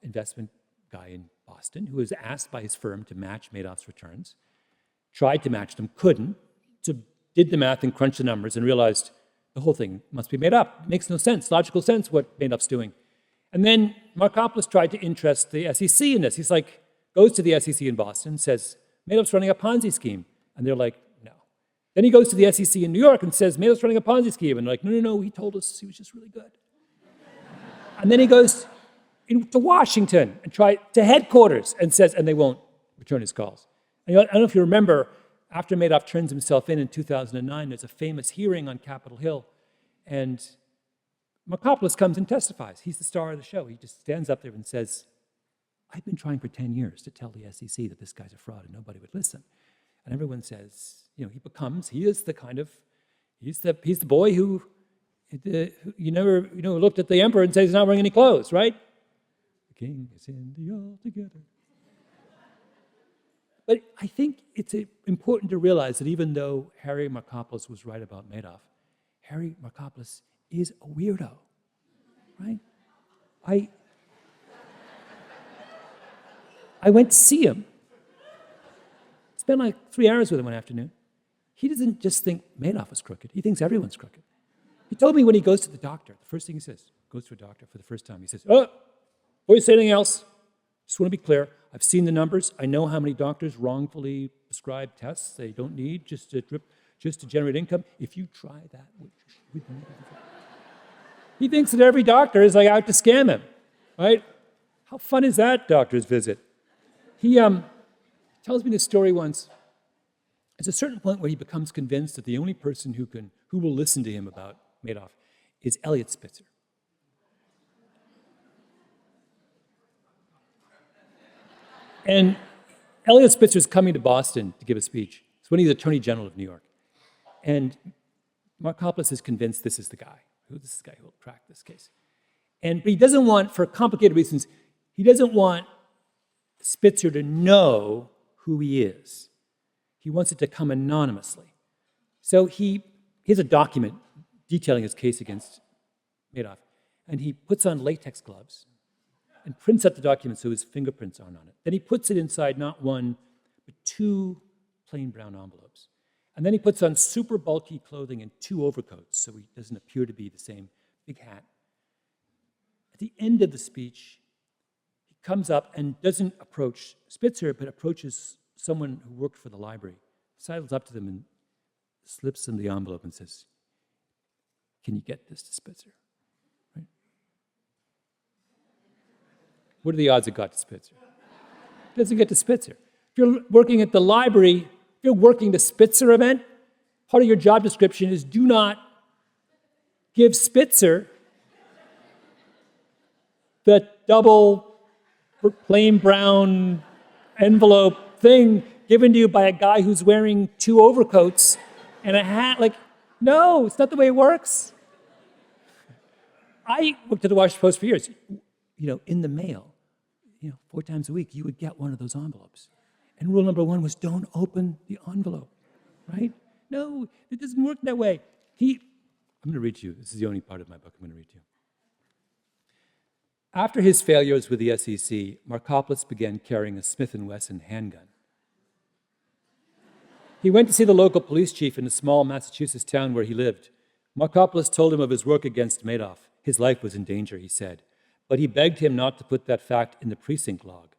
C: investment guy in Boston, who was asked by his firm to match Madoff's returns, tried to match them, couldn't, so did the math and crunched the numbers and realized the whole thing must be made up. It makes no sense, logical sense what Madoff's doing. And then Markopolos tried to interest the SEC in this. He's like, goes to the SEC in Boston, says, Madoff's running a Ponzi scheme. And they're like, no. Then he goes to the SEC in New York and says, Madoff's running a Ponzi scheme. And they're like, no, he told us he was just really good. And then he goes to Washington and to headquarters and says, and they won't return his calls. And I don't know if you remember, after Madoff turns himself in 2009, there's a famous hearing on Capitol Hill, and Markopolos comes and testifies. He's the star of the show. He just stands up there and says, I've been trying for 10 years to tell the SEC that this guy's a fraud, and nobody would listen. And everyone says, he's the boy who you never looked at the emperor and said he's not wearing any clothes, right? The king is in the altogether. but I think it's important to realize that even though Harry Markopolos was right about Madoff, Harry Markopolos is a weirdo, right? I went to see him, spent like 3 hours with him one afternoon. He doesn't just think Madoff is crooked, he thinks everyone's crooked. He told me when he goes to the doctor, the first thing he says, goes to a doctor for the first time, he says, "Oh, before you say anything else, just want to be clear, I've seen the numbers, I know how many doctors wrongfully prescribe tests they don't need just to generate income. If you try that with me." He thinks that every doctor is like out to scam him, right? How fun is that doctor's visit? He tells me this story once. There's a certain point where he becomes convinced that the only person who will listen to him about Madoff is Eliot Spitzer. And Eliot Spitzer's coming to Boston to give a speech. It's when he's Attorney General of New York. And Markopolos is convinced this is the guy. This is the guy who will crack this case. But he doesn't want, for complicated reasons, he doesn't want Spitzer to know who he is. He wants it to come anonymously. So he has a document detailing his case against Madoff, and he puts on latex gloves and prints out the document so his fingerprints aren't on it. Then he puts it inside not one, but 2 plain brown envelopes. And then he puts on super bulky clothing and 2 overcoats so he doesn't appear to be the same big hat. At the end of the speech, he comes up and doesn't approach Spitzer, but approaches someone who worked for the library, sidles up to them and slips them the envelope and says, "Can you get this to Spitzer?" Right? What are the odds it got to Spitzer? It doesn't get to Spitzer. If you're working at the library, if you're working the Spitzer event, part of your job description is do not give Spitzer the double plain brown envelope thing given to you by a guy who's wearing 2 overcoats and a hat. Like, no, it's not the way it works. I worked at the Washington Post for years. In the mail, 4 times a week, you would get one of those envelopes. And rule number 1 was don't open the envelope, right? No, it doesn't work that way. I'm going to read to you. This is the only part of my book I'm going to read to you. After his failures with the SEC, Markopolos began carrying a Smith & Wesson handgun. He went to see the local police chief in a small Massachusetts town where he lived. Markopolos told him of his work against Madoff. His life was in danger, he said, but he begged him not to put that fact in the precinct log.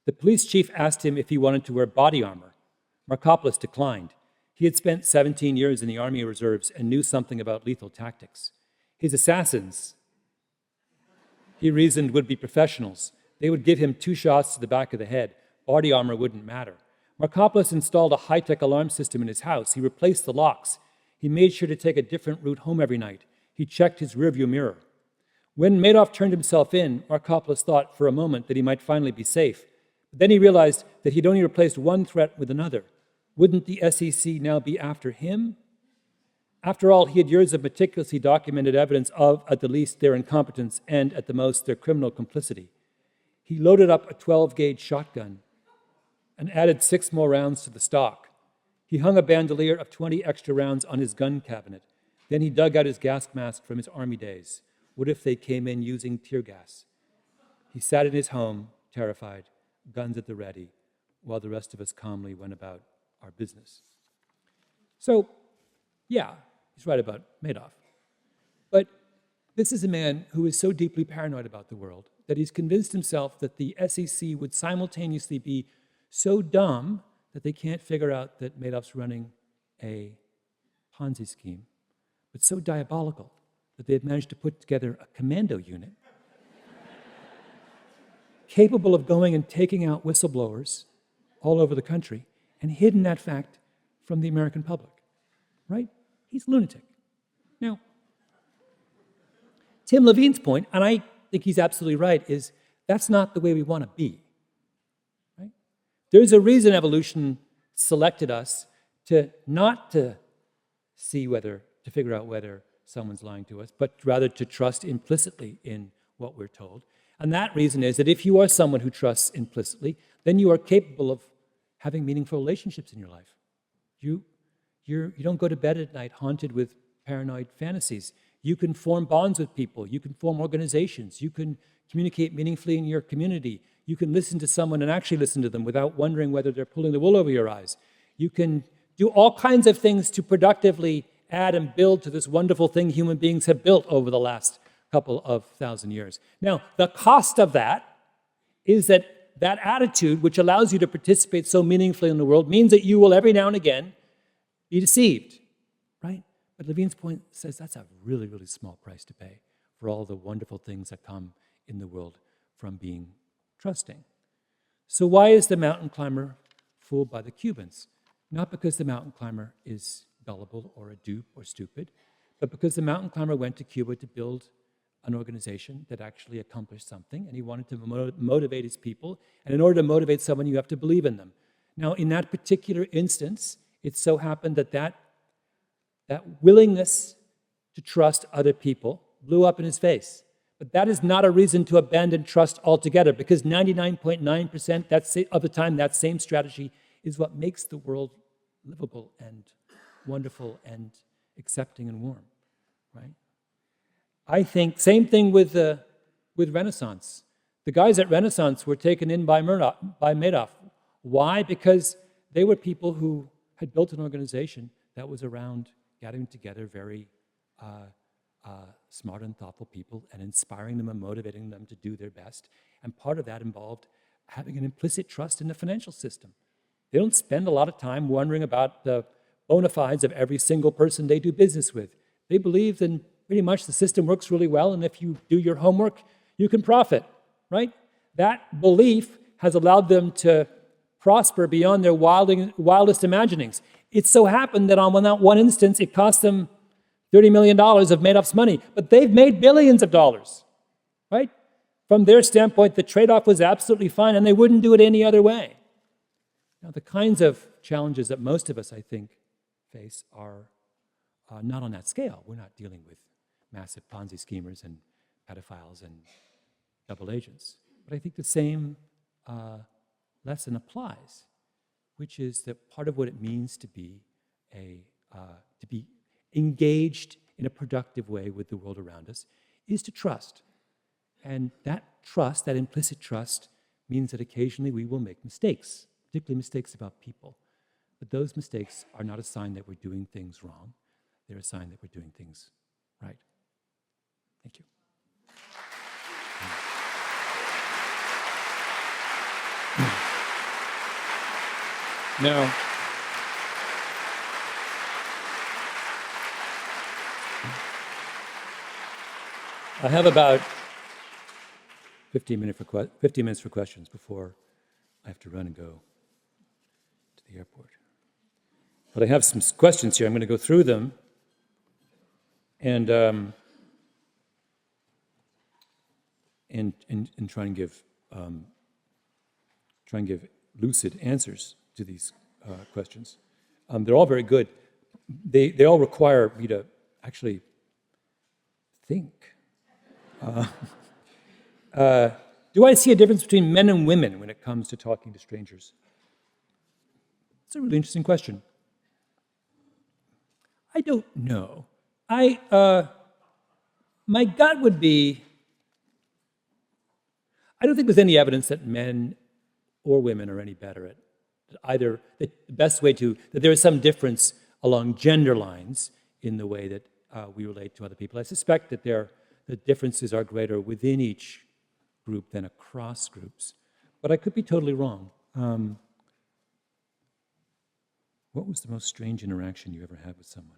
C: The police chief asked him if he wanted to wear body armor. Markopolos declined. He had spent 17 years in the Army Reserves and knew something about lethal tactics. His assassins, he reasoned, would be professionals. They would give him 2 shots to the back of the head. Body armor wouldn't matter. Markopolos installed a high-tech alarm system in his house. He replaced the locks. He made sure to take a different route home every night. He checked his rearview mirror. When Madoff turned himself in, Markopolos thought for a moment that he might finally be safe. But then he realized that he'd only replaced one threat with another. Wouldn't the SEC now be after him? After all, he had years of meticulously documented evidence of, at the least, their incompetence and, at the most, their criminal complicity. He loaded up a 12-gauge shotgun and added 6 more rounds to the stock. He hung a bandolier of 20 extra rounds on his gun cabinet. Then he dug out his gas mask from his army days. What if they came in using tear gas? He sat in his home, terrified, guns at the ready, while the rest of us calmly went about our business. So, yeah, he's right about Madoff. But this is a man who is so deeply paranoid about the world that he's convinced himself that the SEC would simultaneously be so dumb that they can't figure out that Madoff's running a Ponzi scheme, but so diabolical that they've managed to put together a commando unit capable of going and taking out whistleblowers all over the country and hidden that fact from the American public, right? He's a lunatic. Now, Tim Levine's point, and I think he's absolutely right, is that's not the way we want to be, right? There's a reason evolution selected us not to figure out whether someone's lying to us, but rather to trust implicitly in what we're told. And that reason is that if you are someone who trusts implicitly, then you are capable of having meaningful relationships in your life. You don't go to bed at night haunted with paranoid fantasies. You can form bonds with people. You can form organizations. You can communicate meaningfully in your community. You can listen to someone and actually listen to them without wondering whether they're pulling the wool over your eyes. You can do all kinds of things to productively add and build to this wonderful thing human beings have built over the last couple of thousand years. Now, the cost of that is that attitude, which allows you to participate so meaningfully in the world, means that you will every now and again be deceived, right? But Levine's point says that's a really, really small price to pay for all the wonderful things that come in the world from being trusting. So why is the mountain climber fooled by the Cubans? Not because the mountain climber is gullible or a dupe or stupid, but because the mountain climber went to Cuba to build an organization that actually accomplished something, and he wanted to motivate his people. And in order to motivate someone, you have to believe in them. Now, in that particular instance, it so happened that willingness to trust other people blew up in his face. But that is not a reason to abandon trust altogether, because 99.9% of the time, that same strategy is what makes the world livable and wonderful and accepting and warm, right? I think, same thing with Renaissance. The guys at Renaissance were taken in by Madoff. Why? Because they were people who had built an organization that was around gathering together very smart and thoughtful people and inspiring them and motivating them to do their best. And part of that involved having an implicit trust in the financial system. They don't spend a lot of time wondering about the bona fides of every single person they do business with. They believe in pretty much the system works really well, and if you do your homework, you can profit, right? That belief has allowed them to prosper beyond their wildest imaginings. It so happened that on that one instance, it cost them $30 million of Madoff's money, but they've made billions of dollars, right? From their standpoint, the trade-off was absolutely fine, and they wouldn't do it any other way. Now, the kinds of challenges that most of us, I think, face are not on that scale. We're not dealing with massive Ponzi schemers and pedophiles and double agents. But I think the same lesson applies, which is that part of what it means to be engaged in a productive way with the world around us is to trust. And that trust, that implicit trust, means that occasionally we will make mistakes, particularly mistakes about people. But those mistakes are not a sign that we're doing things wrong. They're a sign that we're doing things right. Thank you. Now, I have about 15 minutes for questions before I have to run and go to the airport. But I have some questions here. I'm going to go through them and try and give lucid answers to these questions. They're all very good. They all require me to actually think. Do I see a difference between men and women when it comes to talking to strangers? It's a really interesting question. I don't know. My gut would be, I don't think there's any evidence that men or women are any better at either. The best way that there is some difference along gender lines in the way that we relate to other people. I suspect that the differences are greater within each group than across groups. But I could be totally wrong. What was the most strange interaction you ever had with someone?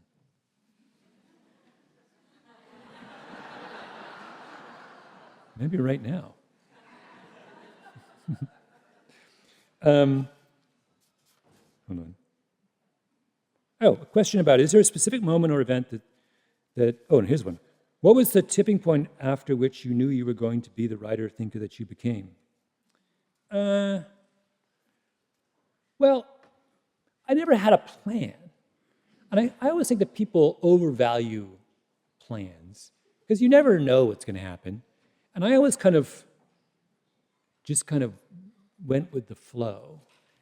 C: Maybe right now. Hold on. Oh, a question about, is there a specific moment or event and here's one. What was the tipping point after which you knew you were going to be the writer, thinker that you became? Well, I never had a plan. And I always think that people overvalue plans because you never know what's going to happen. And I always just kind of went with the flow.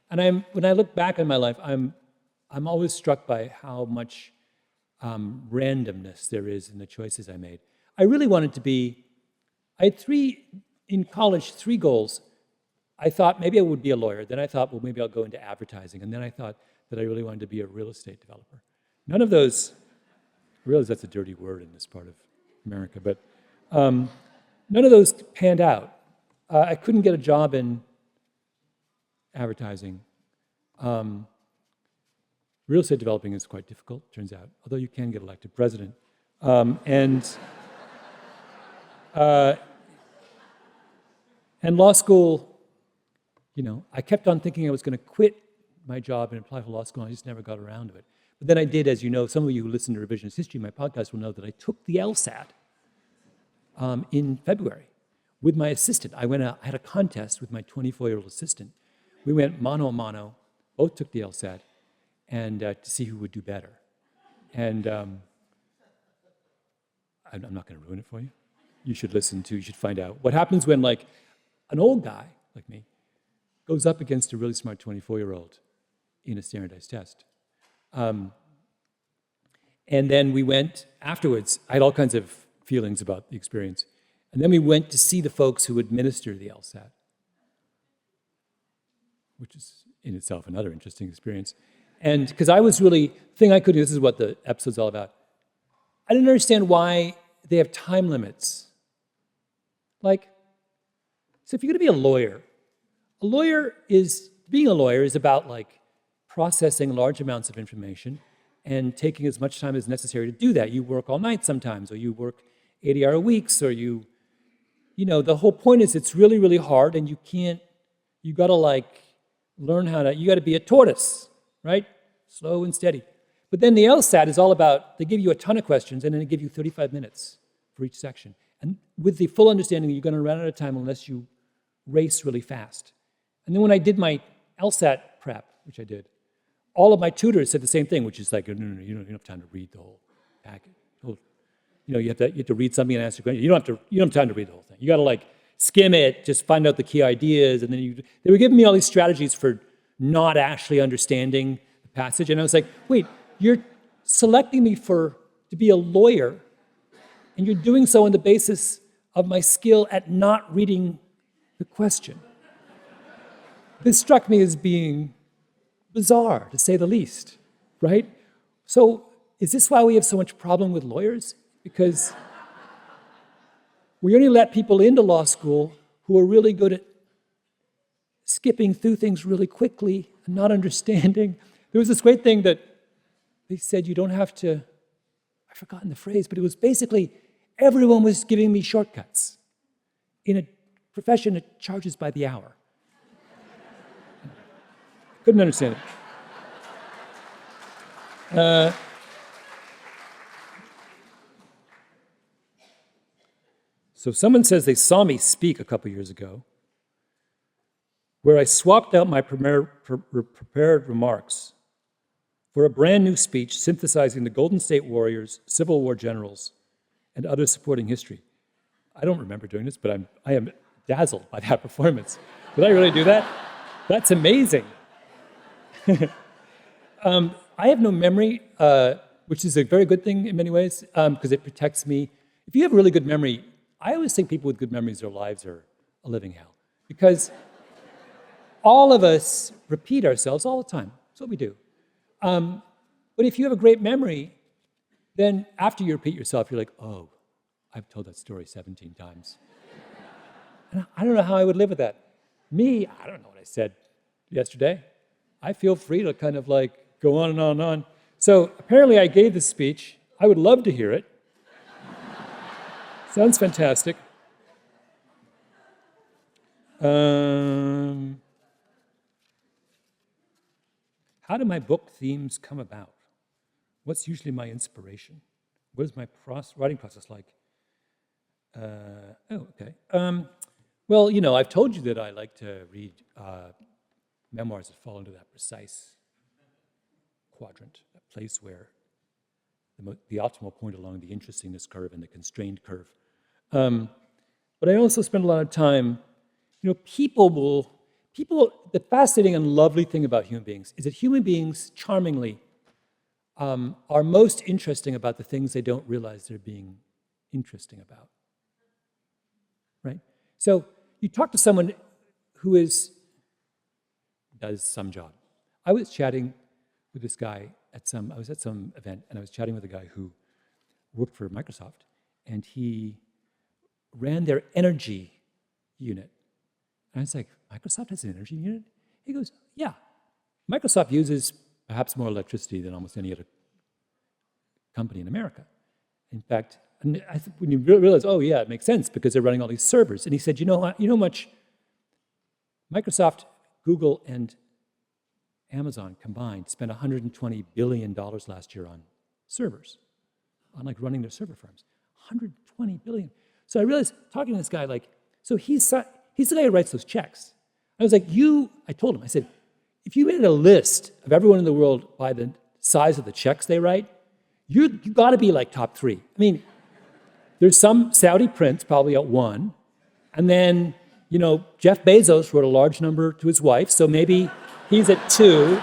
C: And when I look back on my life, I'm always struck by how much randomness there is in the choices I made. I really wanted to be, I had in college, 3 goals. I thought maybe I would be a lawyer. Then I thought, well, maybe I'll go into advertising. And then I thought that I really wanted to be a real estate developer. None of those, I realize that's a dirty word in this part of America, but none of those panned out. I couldn't get a job in advertising. Real estate developing is quite difficult, turns out, although you can get elected president. And law school, I kept on thinking I was going to quit my job and apply for law school, and I just never got around to it. But then I did, as you know, some of you who listen to Revisionist History, my podcast, will know that I took the LSAT in February with my assistant. I had a contest with my 24-year-old assistant. We went mano a mano, both took the LSAT, and to see who would do better. And I'm not going to ruin it for you. You should find out. What happens when, like, an old guy, like me, goes up against a really smart 24-year-old in a standardized test. And then we went afterwards. I had all kinds of feelings about the experience. And then we went to see the folks who administer the LSAT, which is in itself another interesting experience. And because I was really, this is what the episode's all about. I didn't understand why they have time limits. So if you're going to be a lawyer being a lawyer is about processing large amounts of information and taking as much time as necessary to do that. You work all night sometimes, or you work 80-hour weeks, or the whole point is it's really, really hard, and you got to learn you got to be a tortoise, right? Slow and steady. But then the LSAT is all about, they give you a ton of questions, and then they give you 35 minutes for each section. And with the full understanding that you're going to run out of time unless you race really fast. And then when I did my LSAT prep, which I did, all of my tutors said the same thing, which is no, you don't have time to read the whole packet. You have to read something and answer a question. You don't have time to read the whole thing. You got to skim it, just find out the key ideas, and then they were giving me all these strategies for not actually understanding the passage. And I was like, wait, you're selecting me to be a lawyer, and you're doing so on the basis of my skill at not reading the question. This struck me as being bizarre, to say the least, right? So is this why we have so much problem with lawyers? Because we only let people into law school who are really good at skipping through things really quickly and not understanding. There was this great thing that they said you don't have to, I've forgotten the phrase, but it was basically everyone was giving me shortcuts in a profession that charges by the hour. Couldn't understand it. So someone says they saw me speak a couple years ago, where I swapped out my prepared remarks for a brand new speech synthesizing the Golden State Warriors, Civil War generals, and other supporting history. I don't remember doing this, but I am dazzled by that performance. Did I really do that? That's amazing. I have no memory, which is a very good thing in many ways, because it protects me. If you have a really good memory, I always think people with good memories, their lives are a living hell. Because all of us repeat ourselves all the time. That's what we do. But if you have a great memory, then after you repeat yourself, you're like, oh, I've told that story 17 times. And I don't know how I would live with that. Me, I don't know what I said yesterday. I feel free to kind of go on and on and on. So apparently I gave this speech. I would love to hear it. Sounds fantastic. How do my book themes come about? What's usually my inspiration? What is my writing process like? Okay. Well, I've told you that I like to read memoirs that fall into that precise quadrant, that place where the optimal point along the interestingness curve and the constrained curve. But I also spend a lot of time, people will the fascinating and lovely thing about human beings is that human beings, charmingly, are most interesting about the things they don't realize they're being interesting about, right? So you talk to someone who does some job. I was chatting with this guy I was at some event, and I was chatting with a guy who worked for Microsoft, and he ran their energy unit. And I was like, Microsoft has an energy unit? He goes, yeah. Microsoft uses perhaps more electricity than almost any other company in America. In fact, and I think when you realize, oh yeah, it makes sense because they're running all these servers. And he said, you know how much Microsoft, Google, and Amazon combined spent $120 billion last year on servers, on like running their server farms. $120 billion. So I realized, talking to this guy, like, so he's the guy who writes those checks. I was like, I told him, I said, if you made a list of everyone in the world by the size of the checks they write, you got to be like top 3. I mean, there's some Saudi prince probably at 1, and then, Jeff Bezos wrote a large number to his wife, so maybe he's at 2.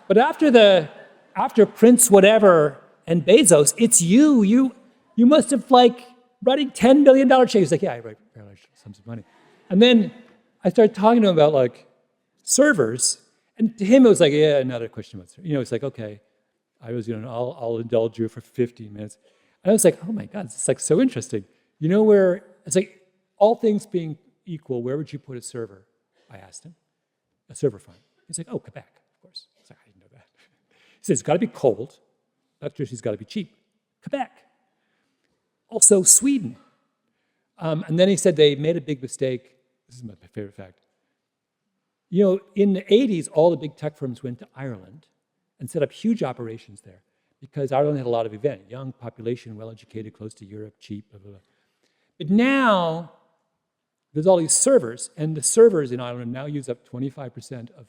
C: But after Prince whatever and Bezos, it's you. You must have writing $10 billion checks. He's like, yeah, I write large sums of money. And then I started talking to him about servers, and to him it was like, yeah, another question about servers. It's like, okay, I was, I'll indulge you for 15 minutes. And I was like, oh my God, it's so interesting. Where, it's like, all things being equal, where would you put a server? I asked him. A server farm. He's like, oh, Quebec, of course. I was like, I didn't know that. He says, it's got to be cold. Electricity's got to be cheap. Quebec. Also, Sweden. And then he said they made a big mistake. This is my favorite fact. In the 80s, all the big tech firms went to Ireland and set up huge operations there because Ireland had a lot of event, young population, well-educated, close to Europe, cheap, blah, blah, blah. But now, there's all these servers, and the servers in Ireland now use up 25% of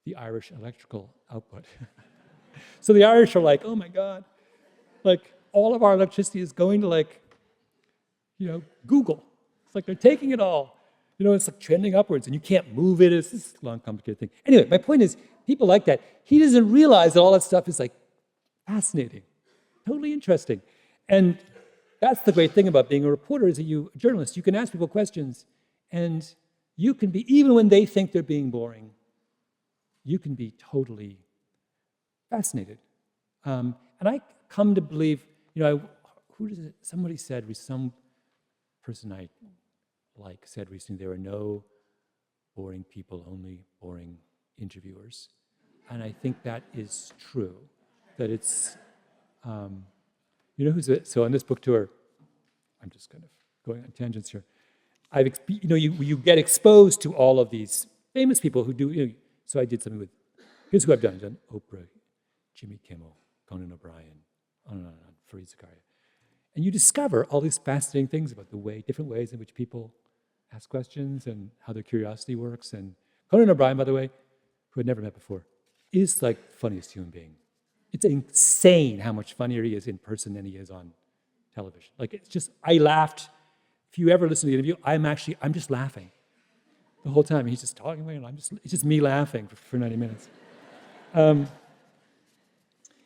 C: the Irish electrical output. So the Irish are like, oh my God, all of our electricity is going to Google. It's like they're taking it all. It's like trending upwards, and you can't move it. It's this long, complicated thing. Anyway, my point is, people like that. He doesn't realize that all that stuff is fascinating, totally interesting. And that's the great thing about being a reporter, is that a journalist, you can ask people questions, and you can be, even when they think they're being boring, you can be totally fascinated. And I come to believe, somebody said, some person I said recently, there are no boring people, only boring interviewers. And I think that is true, that it's, so on this book tour, I'm just kind of going on tangents here. You get exposed to all of these famous people who do, so I did something with, here's who I've done. I've done Oprah, Jimmy Kimmel, Conan O'Brien, on and on, Fareed Zakaria. And you discover all these fascinating things about different ways in which people ask questions and how their curiosity works. And Conan O'Brien, by the way, who I'd never met before, is the funniest human being. It's insane how much funnier he is in person than he is on television. It's just, I laughed. If you ever listen to the interview, I'm just laughing the whole time. He's just talking away, and it's just me laughing for 90 minutes.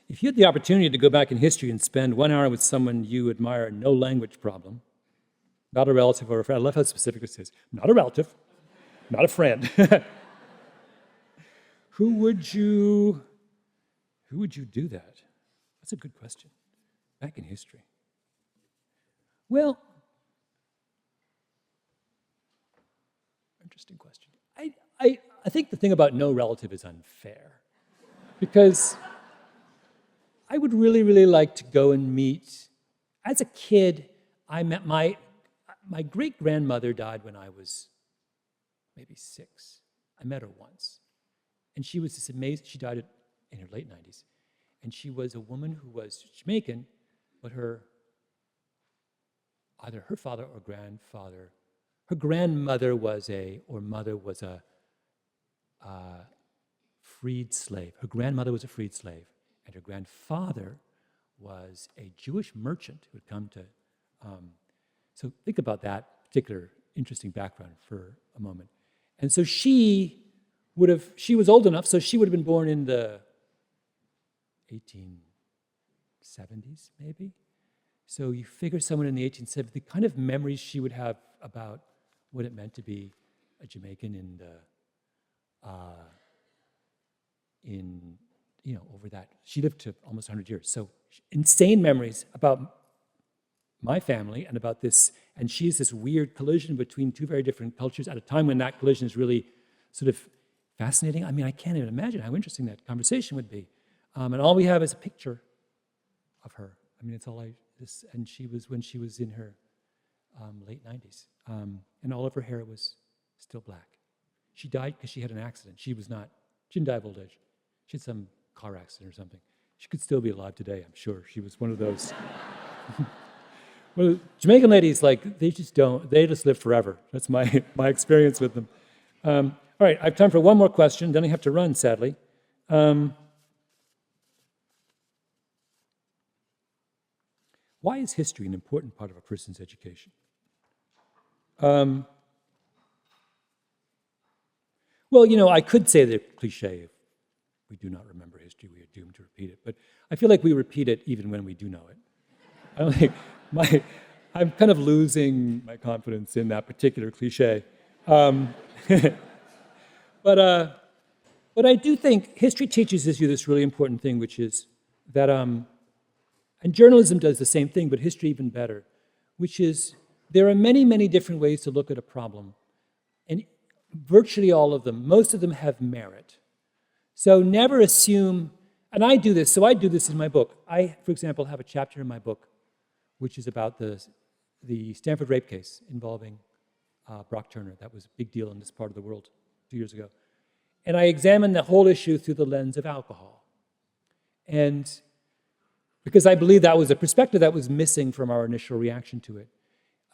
C: If you had the opportunity to go back in history and spend 1 hour with someone you admire, no language problem, not a relative or a friend, I love how specific it says, not a relative, not a friend. Who would you do that? That's a good question. Back in history. Well, interesting question. I think the thing about no relative is unfair, because I would really, really like to go and meet. As a kid, I met my great-grandmother died when I was maybe 6. I met her once. And she was this amazing, she died in her late 90s. And she was a woman who was Jamaican, but either her father or grandfather, her grandmother was a freed slave. Her grandmother was a freed slave, and her grandfather was a Jewish merchant who had come to. So think about that particular interesting background for a moment. And so she was old enough, so she would have been born in the 1870s, maybe. So you figure someone in the 1870s, the kind of memories she would have about what it meant to be a Jamaican over that. She lived to almost 100 years. So insane memories about my family and about this, and she's this weird collision between two very different cultures at a time when that collision is really sort of fascinating. I mean, I can't even imagine how interesting that conversation would be. And all we have is a picture of her. I mean, it's all and she was when she was in her late 90s. And all of her hair was still black. She died because she had an accident. She didn't die of old age. She had some car accident or something. She could still be alive today, I'm sure. She was one of those. Well, Jamaican ladies, they just live forever. That's my experience with them. All right, I have time for one more question, then I have to run, sadly. Why is history an important part of a person's education? Well, I could say the cliche, if we do not remember history, we are doomed to repeat it. But I feel like we repeat it even when we do know it. I don't think I'm kind of losing my confidence in that particular cliche. But I do think history teaches you this really important thing, which is that, and journalism does the same thing, but history even better, which is there are many, many different ways to look at a problem, and virtually all of them, most of them have merit. So never assume, and I do this in my book. I, for example, have a chapter in my book which is about the Stanford rape case involving Brock Turner. That was a big deal in this part of the world 2 years ago. And I examined the whole issue through the lens of alcohol. And because I believe that was a perspective that was missing from our initial reaction to it.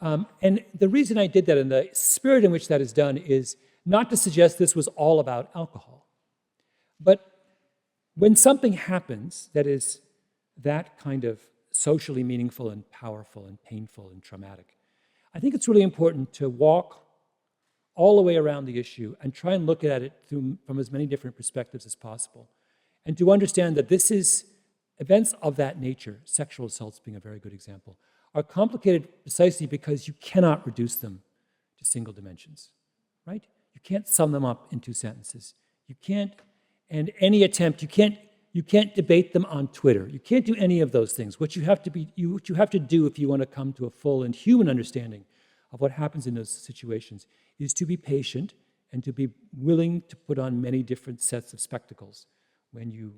C: And the reason I did that and the spirit in which that is done is not to suggest this was all about alcohol. But when something happens that is that kind of socially meaningful and powerful and painful and traumatic, I think it's really important to walk all the way around the issue and try and look at it from as many different perspectives as possible. And to understand that this is events of that nature, sexual assaults being a very good example, are complicated precisely because you cannot reduce them to single dimensions, right? You can't sum them up in 2 sentences. You can't, and any attempt, you can't debate them on Twitter. You can't do any of those things. What you have to do if you want to come to a full and human understanding of what happens in those situations is to be patient and to be willing to put on many different sets of spectacles when you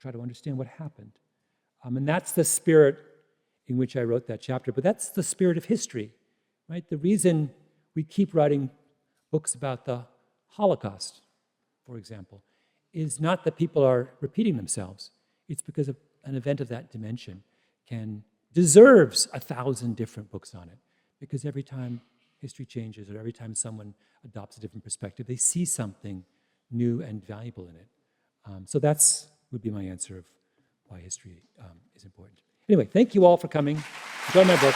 C: try to understand what happened. And that's the spirit in which I wrote that chapter. But that's the spirit of history, right? The reason we keep writing books about the Holocaust, for example, is not that people are repeating themselves. It's because an event of that dimension deserves 1,000 different books on it. Because every time history changes or every time someone adopts a different perspective, they see something new and valuable in it. So that's would be my answer of why history is important. Anyway, thank you all for coming. Enjoy my book.